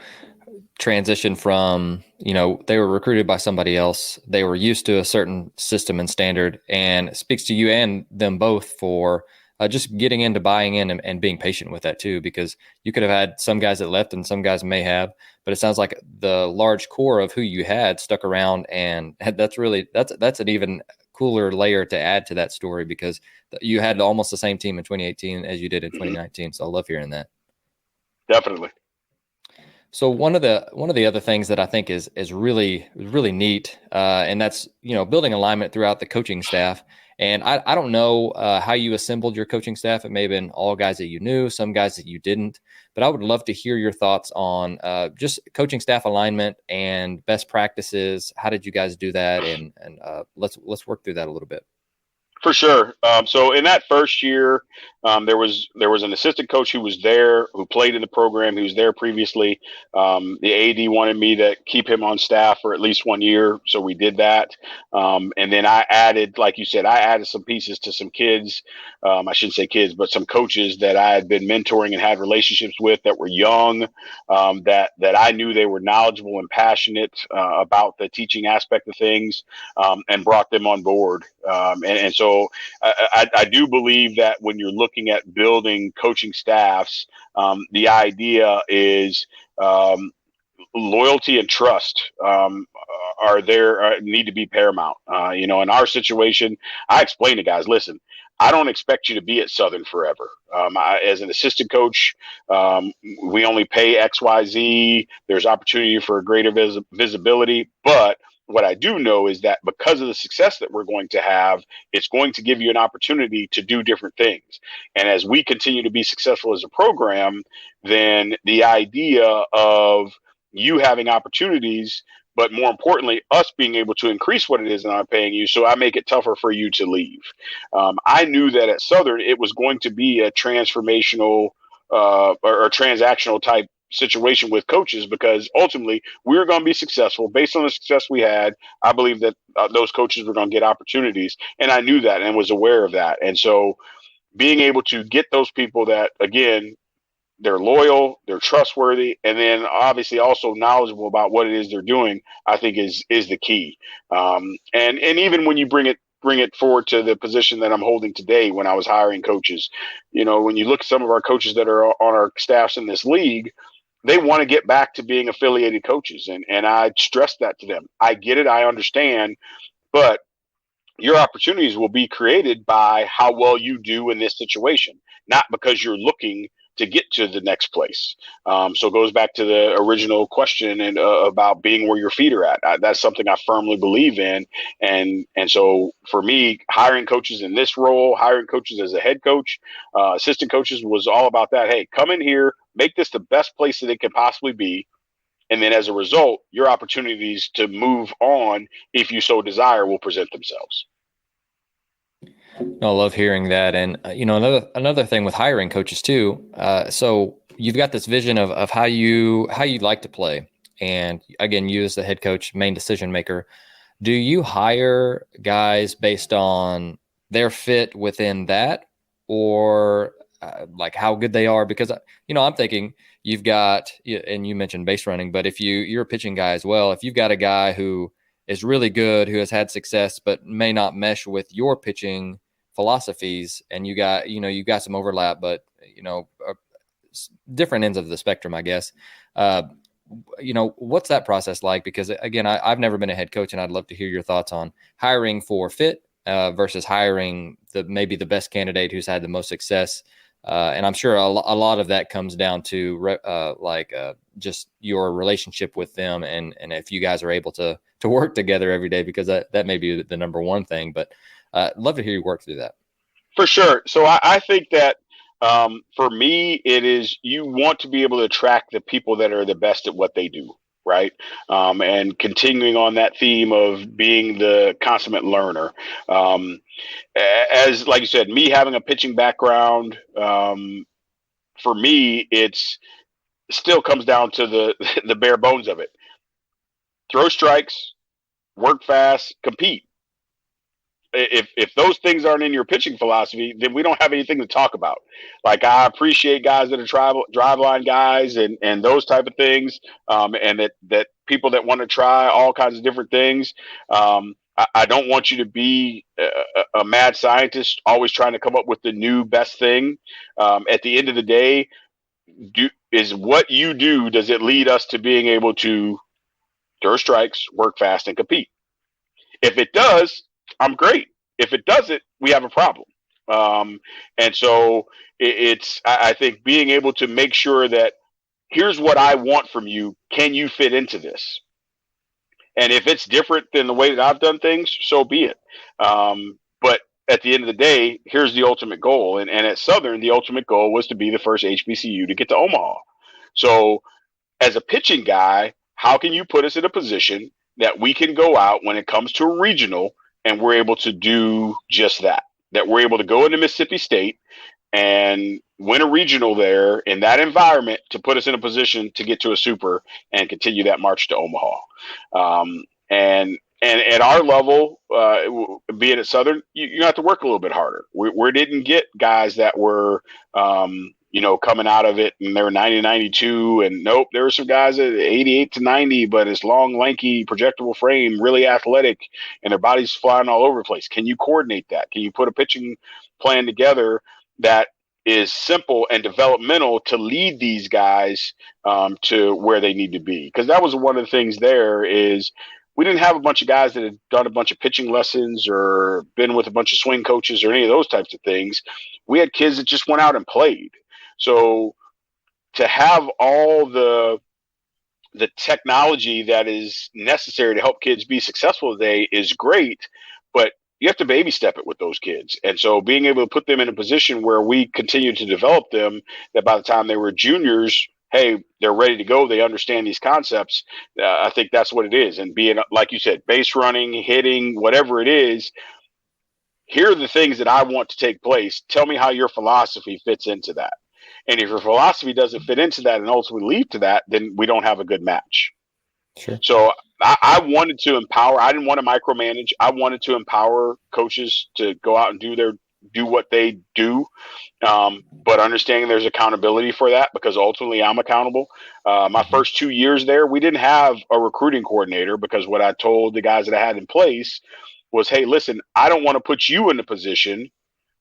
transition from, they were recruited by somebody else. They were used to a certain system and standard, and it speaks to you and them both for just getting into buying in and being patient with that too, because you could have had some guys that left and some guys may have, but it sounds like the large core of who you had stuck around, and that's an even cooler layer to add to that story, because you had almost the same team in 2018 as you did in 2019. So I love hearing that. Definitely. So one of the other things that I think is really neat, and that's building alignment throughout the coaching staff. And I don't know how you assembled your coaching staff. It may have been all guys that you knew, some guys that you didn't, but I would love to hear your thoughts on just coaching staff alignment and best practices. How did you guys do that? And let's work through that a little bit. For sure. So in that first year, there was an assistant coach who was there, who played in the program, who was there previously. The AD wanted me to keep him on staff for at least 1 year, so we did that. And then I added, like you said, some pieces to some kids. I shouldn't say kids, but some coaches that I had been mentoring and had relationships with that were young, that I knew they were knowledgeable and passionate about the teaching aspect of things, and brought them on board. And so I do believe that when you're looking at building coaching staffs, the idea is loyalty and trust need to be paramount. In our situation, I explain to guys, listen, I don't expect you to be at Southern forever. As an assistant coach, we only pay XYZ. There's opportunity for greater visibility, but what I do know is that because of the success that we're going to have, it's going to give you an opportunity to do different things. And as we continue to be successful as a program, then the idea of you having opportunities, but more importantly, us being able to increase what it is that I'm paying you, so I make it tougher for you to leave. I knew that at Southern, it was going to be a transformational or transactional type situation with coaches, because ultimately we were going to be successful based on the success we had. I believe that those coaches were going to get opportunities, and I knew that and was aware of that. And so being able to get those people that, again, they're loyal, they're trustworthy, and then obviously also knowledgeable about what it is they're doing, I think is the key. And even when you bring it forward to the position that I'm holding today, when I was hiring coaches, when you look at some of our coaches that are on our staffs in this league, they want to get back to being affiliated coaches. And I stress that to them. I get it. I understand. But your opportunities will be created by how well you do in this situation, not because you're looking to get to the next place. So it goes back to the original question and about being where your feet are at. That's something I firmly believe in. And so for me, hiring coaches in this role, hiring coaches as a head coach, assistant coaches, was all about that. Hey, come in here, make this the best place that it can possibly be. And then as a result, your opportunities to move on, if you so desire, will present themselves. I love hearing that. And, another thing with hiring coaches too. So you've got this vision of how you'd like to play. And again, you as the head coach, main decision maker, do you hire guys based on their fit within that, or like how good they are? Because, I'm thinking you've got, and you mentioned base running, but if you're a pitching guy as well, if you've got a guy who is really good, who has had success, but may not mesh with your pitching philosophies, and you got some overlap, but different ends of the spectrum, I guess. what's that process like? Because again, I've never been a head coach, and I'd love to hear your thoughts on hiring for fit versus hiring maybe the best candidate who's had the most success. And I'm sure a lot of that comes down to just your relationship with them, and if you guys are able to work together every day, because that may be the number one thing. But I'd love to hear you work through that. For sure. So I think that for me, it is, you want to be able to attract the people that are the best at what they do, right? And continuing on that theme of being the consummate learner. As like you said, me having a pitching background, for me, it's still comes down to the bare bones of it. Throw strikes, work fast, compete. If those things aren't in your pitching philosophy, then we don't have anything to talk about. Like, I appreciate guys that are drive line guys and those type of things, and that people that want to try all kinds of different things. I don't want you to be a mad scientist, always trying to come up with the new best thing. At the end of the day, is what you do, does it lead us to being able to throw strikes, work fast, and compete? If it does, I'm great. If it doesn't, we have a problem. And so I think being able to make sure that here's what I want from you. Can you fit into this? And if it's different than the way that I've done things, so be it. But at the end of the day, here's the ultimate goal. And at Southern, the ultimate goal was to be the first HBCU to get to Omaha. So as a pitching guy, how can you put us in a position that we can go out when it comes to a regional and we're able to do just that, that we're able to go into Mississippi State and win a regional there in that environment to put us in a position to get to a super and continue that march to Omaha. And at our level, being at Southern, you have to work a little bit harder. We didn't get guys that were, coming out of it and they were 90, 92. And nope, there were some guys at 88 to 90, but it's long, lanky, projectable frame, really athletic, and their bodies flying all over the place. Can you coordinate that? Can you put a pitching plan together that is simple and developmental to lead these guys to where they need to be? Because that was one of the things there is we didn't have a bunch of guys that had done a bunch of pitching lessons or been with a bunch of swing coaches or any of those types of things. We had kids that just went out and played. So to have all the technology that is necessary to help kids be successful today is great, but you have to baby step it with those kids. And so being able to put them in a position where we continue to develop them, that by the time they were juniors, hey, they're ready to go. They understand these concepts. I think that's what it is. And being, like you said, base running, hitting, whatever it is, here are the things that I want to take place. Tell me how your philosophy fits into that. And if your philosophy doesn't fit into that and ultimately lead to that, then we don't have a good match. Sure. So I wanted to empower. I didn't want to micromanage. I wanted to empower coaches to go out and do what they do, but understanding there's accountability for that, because ultimately I'm accountable. My first 2 years there, we didn't have a recruiting coordinator, because what I told the guys that I had in place was, hey, listen, I don't want to put you in a position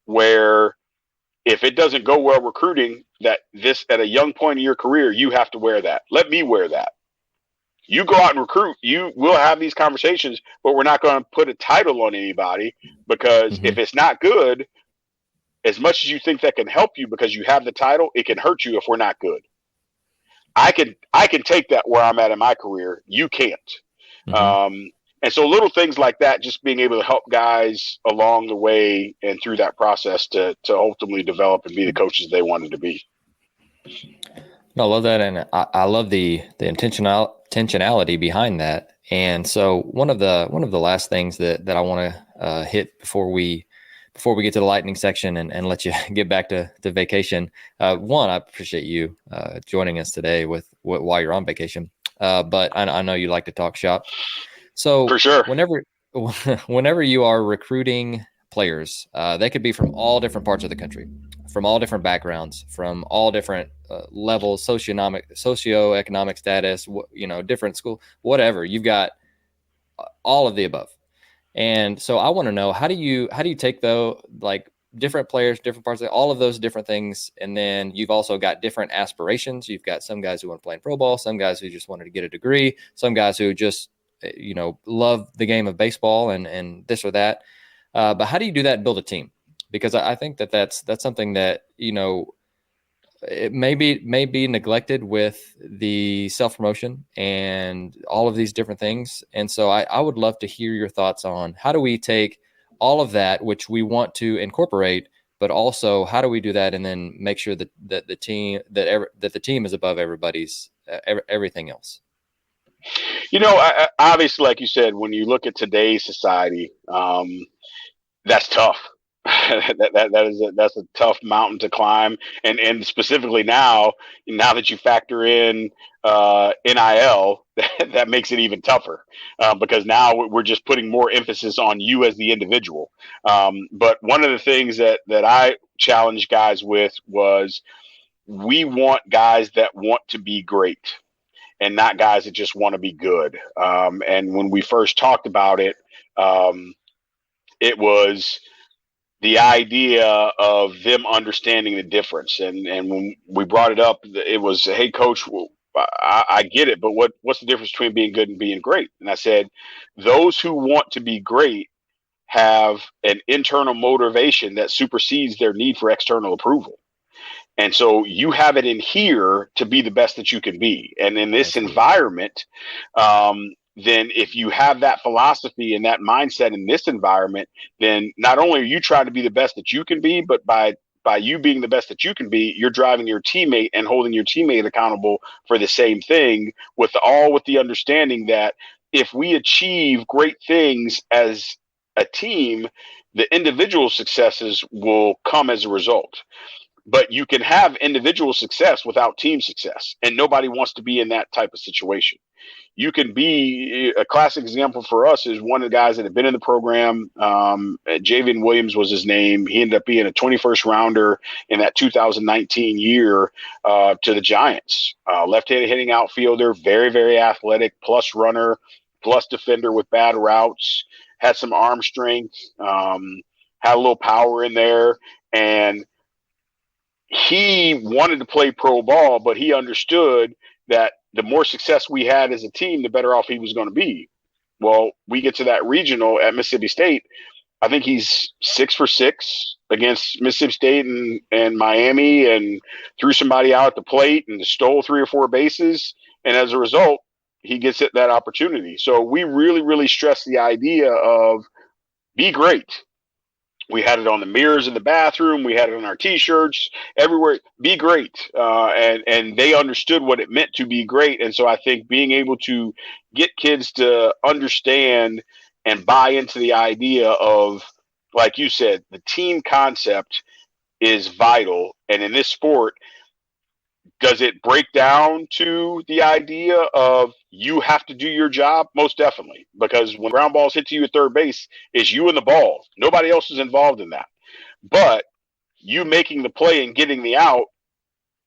where if it doesn't go well recruiting, that this at a young point in your career, you have to wear that. Let me wear that. You go out and recruit. You will have these conversations, but we're not going to put a title on anybody, because if it's not good, as much as you think that can help you because you have the title, it can hurt you if we're not good. I can take that where I'm at in my career. You can't. And so little things like that, just being able to help guys along the way and through that process to ultimately develop and be the coaches they wanted to be. No, I love that. And I love the intentionality behind that. And so one of the last things that I want to hit before we get to the lightning section and let you get back to vacation. One, I appreciate you joining us today while you're on vacation. But I know you like to talk shop. So for sure, whenever you are recruiting players, they could be from all different parts of the country, from all different backgrounds, from all different levels, socioeconomic status, different school, whatever. You've got all of the above. And so I want to know, how do you take different players, different parts of all of those different things. And then you've also got different aspirations. You've got some guys who want to play in pro ball, some guys who just wanted to get a degree, some guys who just, love the game of baseball and this or that. But how do you do that and build a team? Because I think that's something that, it may be neglected with the self-promotion and all of these different things. And so I would love to hear your thoughts on how do we take all of that, which we want to incorporate, but also how do we do that and then make sure that the team the team is above everybody's everything else. Obviously, like you said, when you look at today's society, that's tough. That's a tough mountain to climb, and specifically now that you factor in NIL, that makes it even tougher because now we're just putting more emphasis on you as the individual. But one of the things that I challenged guys with was we want guys that want to be great and not guys that just want to be good. And when we first talked about it, it was the idea of them understanding the difference. And when we brought it up, it was, hey, coach, I get it, but what's the difference between being good and being great? And I said, those who want to be great have an internal motivation that supersedes their need for external approval. And so you have it in here to be the best that you can be. And in this environment, then if you have that philosophy and that mindset in this environment, then not only are you trying to be the best that you can be, but by you being the best that you can be, you're driving your teammate and holding your teammate accountable for the same thing, with the understanding that if we achieve great things as a team, the individual successes will come as a result. But you can have individual success without team success, and nobody wants to be in that type of situation. You can be a classic example for us is one of the guys that had been in the program. Javian Williams was his name. He ended up being a 21st rounder in that 2019 year to the Giants. Left-handed hitting outfielder, very, very athletic, plus runner, plus defender with bad routes, had some arm strength, had a little power in there. And he wanted to play pro ball, but he understood that the more success we had as a team, the better off he was going to be. Well, we get to that regional at Mississippi State. I think he's 6 for 6 against Mississippi State and Miami, and threw somebody out at the plate and stole 3 or 4 bases. And as a result, he gets that opportunity. So we really, really stress the idea of be great. We had it on the mirrors in the bathroom. We had it on our T-shirts, everywhere. Be great. And they understood what it meant to be great. And so I think being able to get kids to understand and buy into the idea of, like you said, the team concept is vital. And in this sport, does it break down to the idea of you have to do your job? Most definitely, because when ground balls hit to you at third base, it's you and the ball. Nobody else is involved in that. But you making the play and getting the out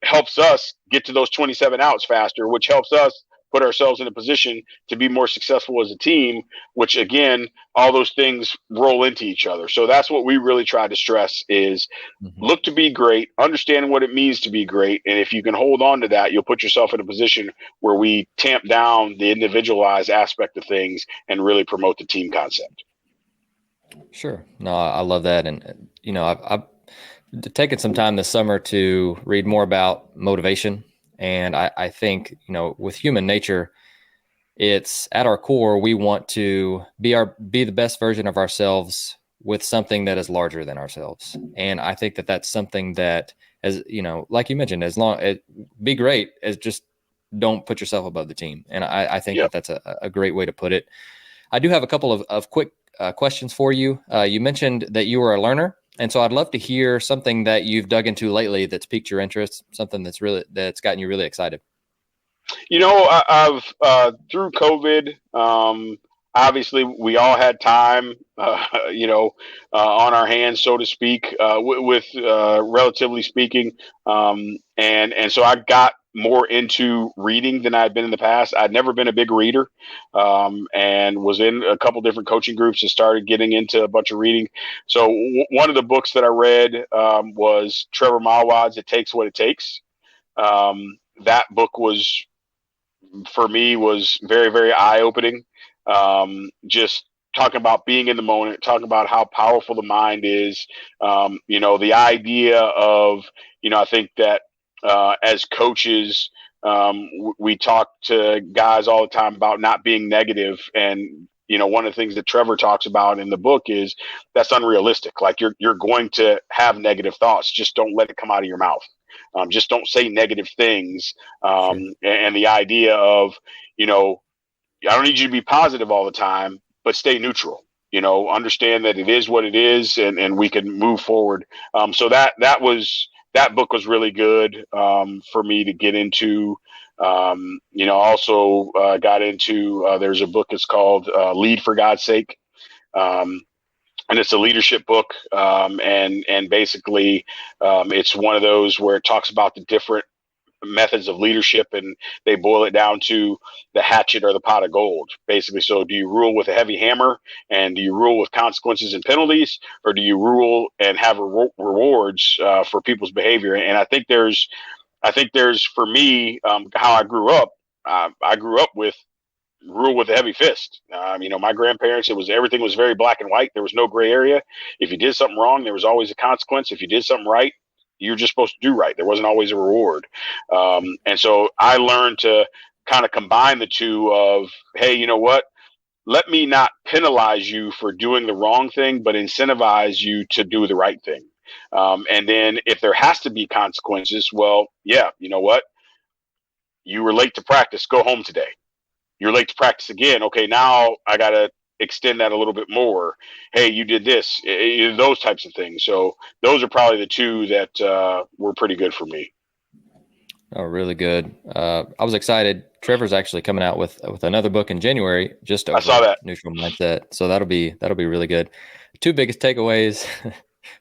helps us get to those 27 outs faster, which helps us put ourselves in a position to be more successful as a team, which again, all those things roll into each other. So that's what we really try to stress is look to be great, understand what it means to be great. And if you can hold on to that, you'll put yourself in a position where we tamp down the individualized aspect of things and really promote the team concept. Sure. No, I love that. And, I've taken some time this summer to read more about motivation. And I think, with human nature, it's at our core, we want to be the best version of ourselves with something that is larger than ourselves. And I think that that's something that, as like you mentioned, be great as just don't put yourself above the team. And I think that that's a great way to put it. I do have a couple of quick questions for you. You mentioned that you were a learner. And so I'd love to hear something that you've dug into lately that's piqued your interest, something that's gotten you really excited. I've through COVID, obviously we all had time, on our hands, so to speak, with relatively speaking. And so I got more into reading than I'd been in the past. I'd never been a big reader, and was in a couple different coaching groups and started getting into a bunch of reading. So one of the books that I read was Trevor Mawad's It Takes What It Takes. That book was, for me, was very, very eye-opening. Just talking about being in the moment, talking about how powerful the mind is. The idea of, I think that as coaches, we talk to guys all the time about not being negative. And, one of the things that Trevor talks about in the book is that's unrealistic. Like you're going to have negative thoughts. Just don't let it come out of your mouth. Just don't say negative things. Sure. And the idea of, I don't need you to be positive all the time, but stay neutral. Understand that it is what it is, and we can move forward. So that book was really good for me to get into. Also got into. There's a book. It's called "Lead for God's Sake," and it's a leadership book. And basically, it's one of those where it talks about the different methods of leadership, and they boil it down to the hatchet or the pot of gold, basically. So do you rule with a heavy hammer, and do you rule with consequences and penalties, or do you rule and have rewards for people's behavior? And I think there's for me, how I grew up, with rule with a heavy fist. My grandparents, everything was very black and white. There was no gray area. If you did something wrong, there was always a consequence. If you did something right, you're just supposed to do right. There wasn't always a reward. And so I learned to kind of combine the two of, hey, you know what? Let me not penalize you for doing the wrong thing, but incentivize you to do the right thing. And then if there has to be consequences, well, yeah, you know what? You were late to practice. Go home today. You're late to practice again. Okay, now I got to extend that a little bit more. Hey, you did this, those types of things. So those are probably the two that were pretty good for me. Oh, really good. I was excited. Trevor's actually coming out with another book in January, just over I saw that. neutral mindset. So that'll be really good. Two biggest takeaways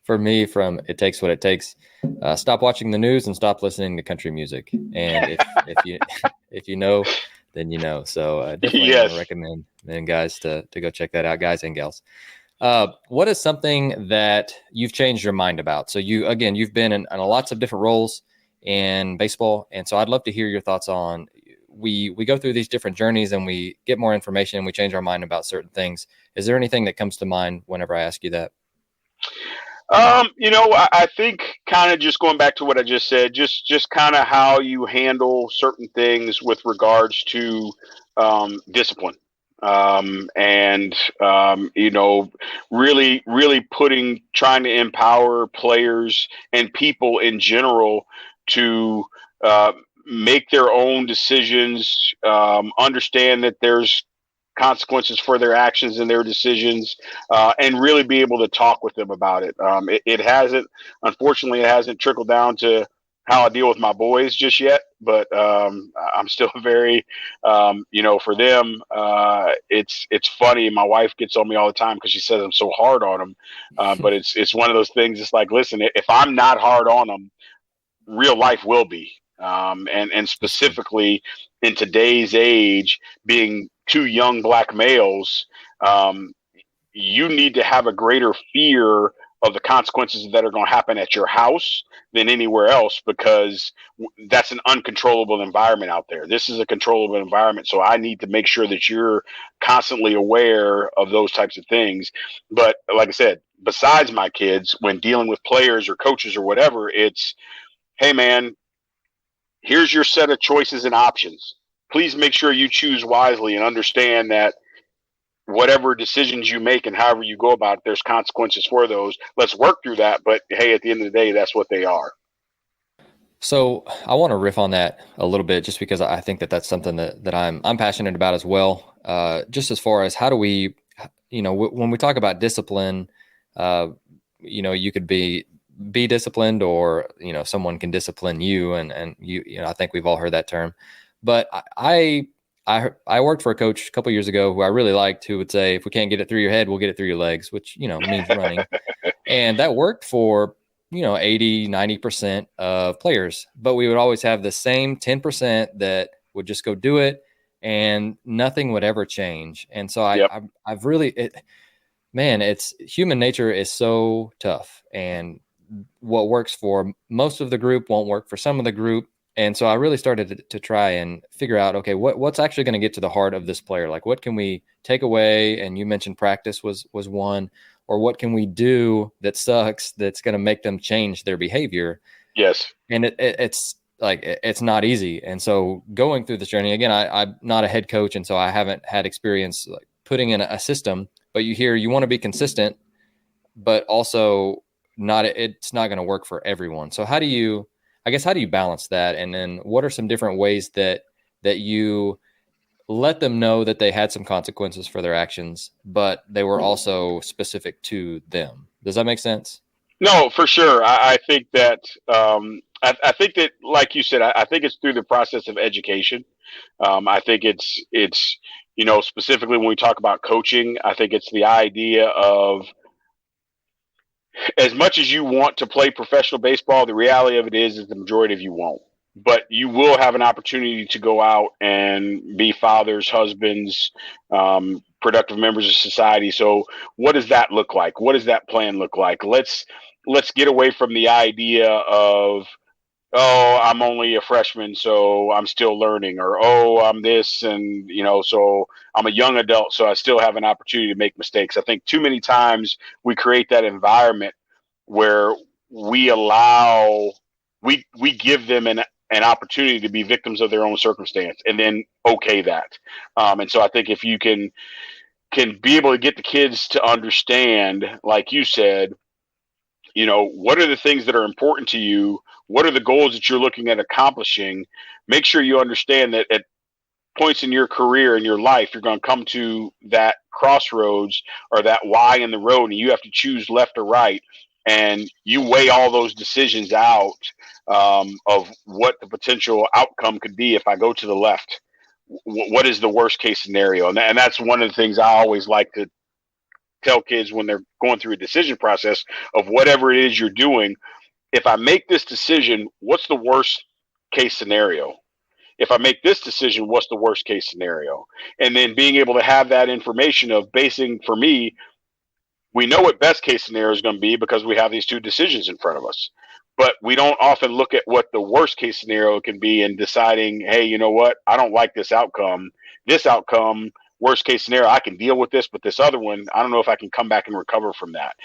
for me from It Takes What It Takes: stop watching the news and stop listening to country music. And if you know, then you know. So definitely Yes. recommend then guys to go check that out, guys and gals. What is something that you've changed your mind about? So you've been in lots of different roles in baseball, and so I'd love to hear your thoughts on. We go through these different journeys and we get more information and we change our mind about certain things. Is there anything that comes to mind whenever I ask you that? I think kind of just going back to what I just said, just kind of how you handle certain things with regards to discipline. Really, really trying to empower players and people in general to make their own decisions, understand that there's consequences for their actions and their decisions, and really be able to talk with them about it. Unfortunately, it hasn't trickled down to how I deal with my boys just yet, but I'm still very, for them, it's funny. My wife gets on me all the time because she says I'm so hard on them, but it's one of those things. It's like, listen, if I'm not hard on them, real life will be. And specifically in today's age, being two young black males, you need to have a greater fear of the consequences that are going to happen at your house than anywhere else, because that's an uncontrollable environment out there. This is a controllable environment. So I need to make sure that you're constantly aware of those types of things. But like I said, besides my kids, when dealing with players or coaches or whatever, it's, hey man, here's your set of choices and options. Please make sure you choose wisely and understand that whatever decisions you make and however you go about it, there's consequences for those. Let's work through that. But hey, at the end of the day, that's what they are. So I want to riff on that a little bit, just because I think that that's something that I'm passionate about as well. Just as far as how do we, when we talk about discipline, you could be disciplined, or someone can discipline you, and I think we've all heard that term. But I worked for a coach a couple years ago who I really liked, who would say, if we can't get it through your head, we'll get it through your legs, which means running. And that worked for 80, 90% of players, but we would always have the same 10% that would just go do it and nothing would ever change. And so I've really, it's human nature is so tough, and what works for most of the group won't work for some of the group. And so I really started to try and figure out, okay, what's actually going to get to the heart of this player? Like, what can we take away? And you mentioned practice was one, or what can we do that sucks that's going to make them change their behavior? Yes. And it's like, it's not easy. And so going through this journey, again, I'm not a head coach, and so I haven't had experience like putting in a system, but you want to be consistent, but also it's not going to work for everyone. So how do you balance that? And then what are some different ways that you let them know that they had some consequences for their actions, but they were also specific to them? Does that make sense? No, for sure. I think that, I think that, like you said, I think it's through the process of education. I think it's, specifically when we talk about coaching, I think it's the idea of, as much as you want to play professional baseball, the reality of it is the majority of you won't. But you will have an opportunity to go out and be fathers, husbands, productive members of society. So what does that look like? What does that plan look like? Let's get away from the idea of, oh, I'm only a freshman, so I'm still learning, or, oh, I'm this, and, so I'm a young adult, so I still have an opportunity to make mistakes. I think too many times we create that environment where we give them an opportunity to be victims of their own circumstance, and then okay that. And so I think if you can be able to get the kids to understand, like you said, what are the things that are important to you? What are the goals that you're looking at accomplishing? Make sure you understand that at points in your career and your life, you're going to come to that crossroads or that Y in the road, and you have to choose left or right. And you weigh all those decisions out of what the potential outcome could be if I go to the left. What is the worst case scenario? And that's one of the things I always like to tell kids when they're going through a decision process of whatever it is you're doing. If I make this decision, what's the worst case scenario? If I make this decision, what's the worst case scenario? And then being able to have that information of basing, for me, we know what best case scenario is going to be because we have these two decisions in front of us. But we don't often look at what the worst case scenario can be and deciding, hey, you know what? I don't like this outcome. This outcome, worst case scenario, I can deal with this, but this other one, I don't know if I can come back and recover from that.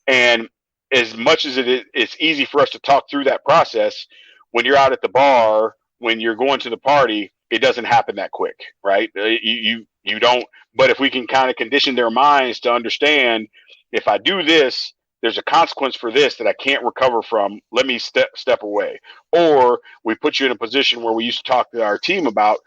And as much as it's easy for us to talk through that process, when you're out at the bar, when you're going to the party, it doesn't happen that quick, right? You don't. But if we can kind of condition their minds to understand, if I do this, there's a consequence for this that I can't recover from. Let me step away. Or we put you in a position where we used to talk to our team about,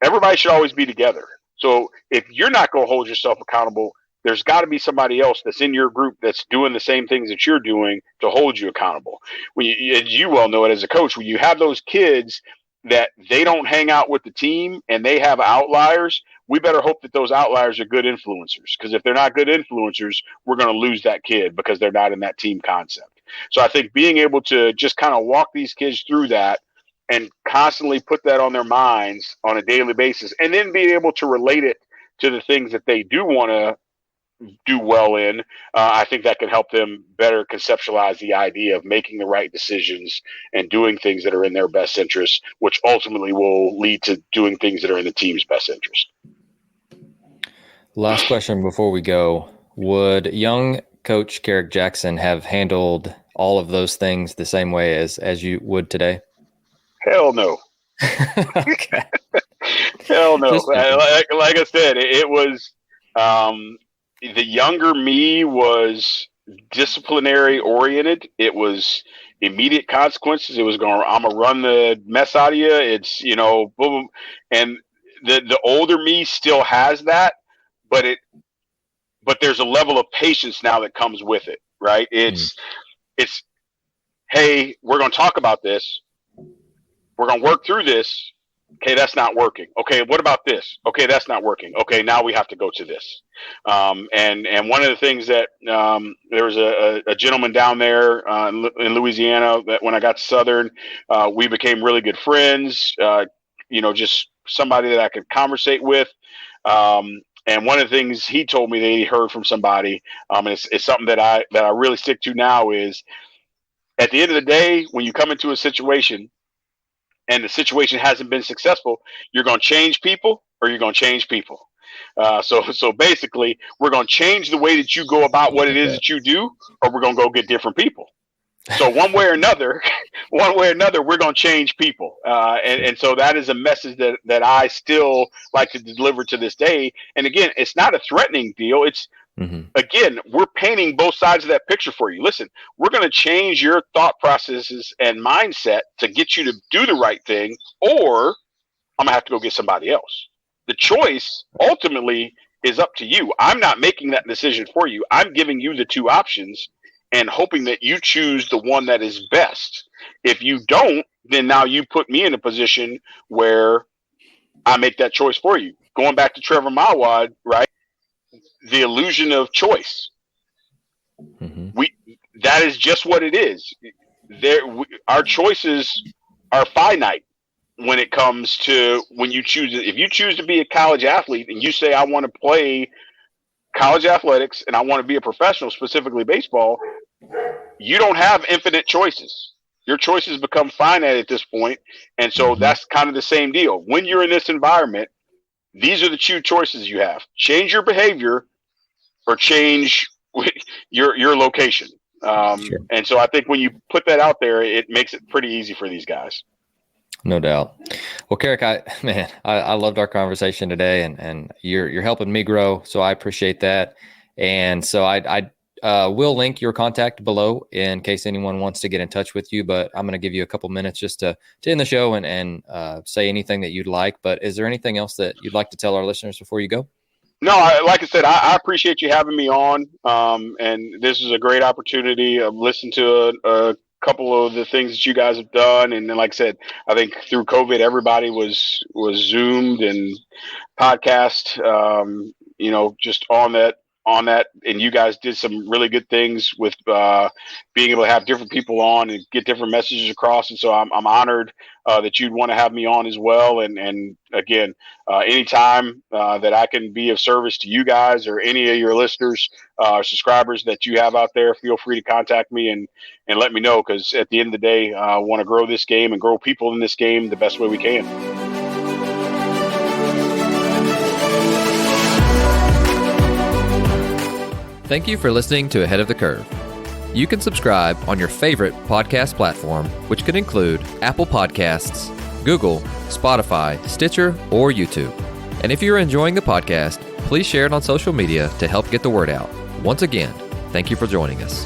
everybody should always be together. So if you're not going to hold yourself accountable, there's got to be somebody else that's in your group that's doing the same things that you're doing to hold you accountable. As you well know it as a coach, when you have those kids that they don't hang out with the team and they have outliers, we better hope that those outliers are good influencers. Because if they're not good influencers, we're going to lose that kid because they're not in that team concept. So I think being able to just kind of walk these kids through that and constantly put that on their minds on a daily basis, and then being able to relate it to the things that they do want to do well in, I think that can help them better conceptualize the idea of making the right decisions and doing things that are in their best interest, which ultimately will lead to doing things that are in the team's best interest. Last question before we go. Would young coach Kerrick Jackson have handled all of those things the same way as you would today? Hell no. Okay. Hell no. Like I said, it was the younger me was disciplinary oriented. It was immediate consequences. It was going, I'm gonna run the mess out of you. It's, boom. And the older me still has that, but there's a level of patience now that comes with it, right? It's hey, we're going to talk about this. We're going to work through this. Okay, that's not working. Okay, what about this? Okay, that's not working. Okay, now we have to go to this. And one of the things that there was a gentleman down there in Louisiana that when I got to Southern, we became really good friends. Just somebody that I could conversate with. And one of the things he told me that he heard from somebody, and it's something that I really stick to now, is at the end of the day, when you come into a situation and the situation hasn't been successful, you're going to change people or you're going to change people. So basically, we're going to change the way that you go about what it is that you do, or we're going to go get different people. So one way or another, we're going to change people. And so that is a message that I still like to deliver to this day. And again, it's not a threatening deal. It's, again, we're painting both sides of that picture for you. Listen, we're going to change your thought processes and mindset to get you to do the right thing, or I'm going to have to go get somebody else. The choice ultimately is up to you. I'm not making that decision for you. I'm giving you the two options and hoping that you choose the one that is best. If you don't, then now you put me in a position where I make that choice for you. Going back to Trevor Mawad, right? The illusion of choice. That is just what it is. Our choices are finite when it comes to when you choose. If you choose to be a college athlete and you say, I want to play college athletics and I want to be a professional, specifically baseball, you don't have infinite choices. Your choices become finite at this point. And so that's kind of the same deal. When you're in this environment, these are the two choices you have. Change your behavior or change your location. And so I think when you put that out there, it makes it pretty easy for these guys. No doubt. Well, Kerrick, I loved our conversation today, and you're helping me grow, so I appreciate that. And so I will link your contact below in case anyone wants to get in touch with you, but I'm going to give you a couple minutes just to end the show and say anything that you'd like. But is there anything else that you'd like to tell our listeners before you go? No, like I said, I appreciate you having me on, and this is a great opportunity. I've listened to a couple of the things that you guys have done, and then, like I said, I think through COVID, everybody was Zoomed and podcast, just on that, and you guys did some really good things with being able to have different people on and get different messages across. And so I'm honored that you'd want to have me on as well. And again, anytime that I can be of service to you guys or any of your listeners or subscribers that you have out there, feel free to contact me and let me know, because at the end of the day, I want to grow this game and grow people in this game the best way we can. Thank you for listening to Ahead of the Curve. You can subscribe on your favorite podcast platform, which could include Apple Podcasts, Google, Spotify, Stitcher, or YouTube. And if you're enjoying the podcast, please share it on social media to help get the word out. Once again, thank you for joining us.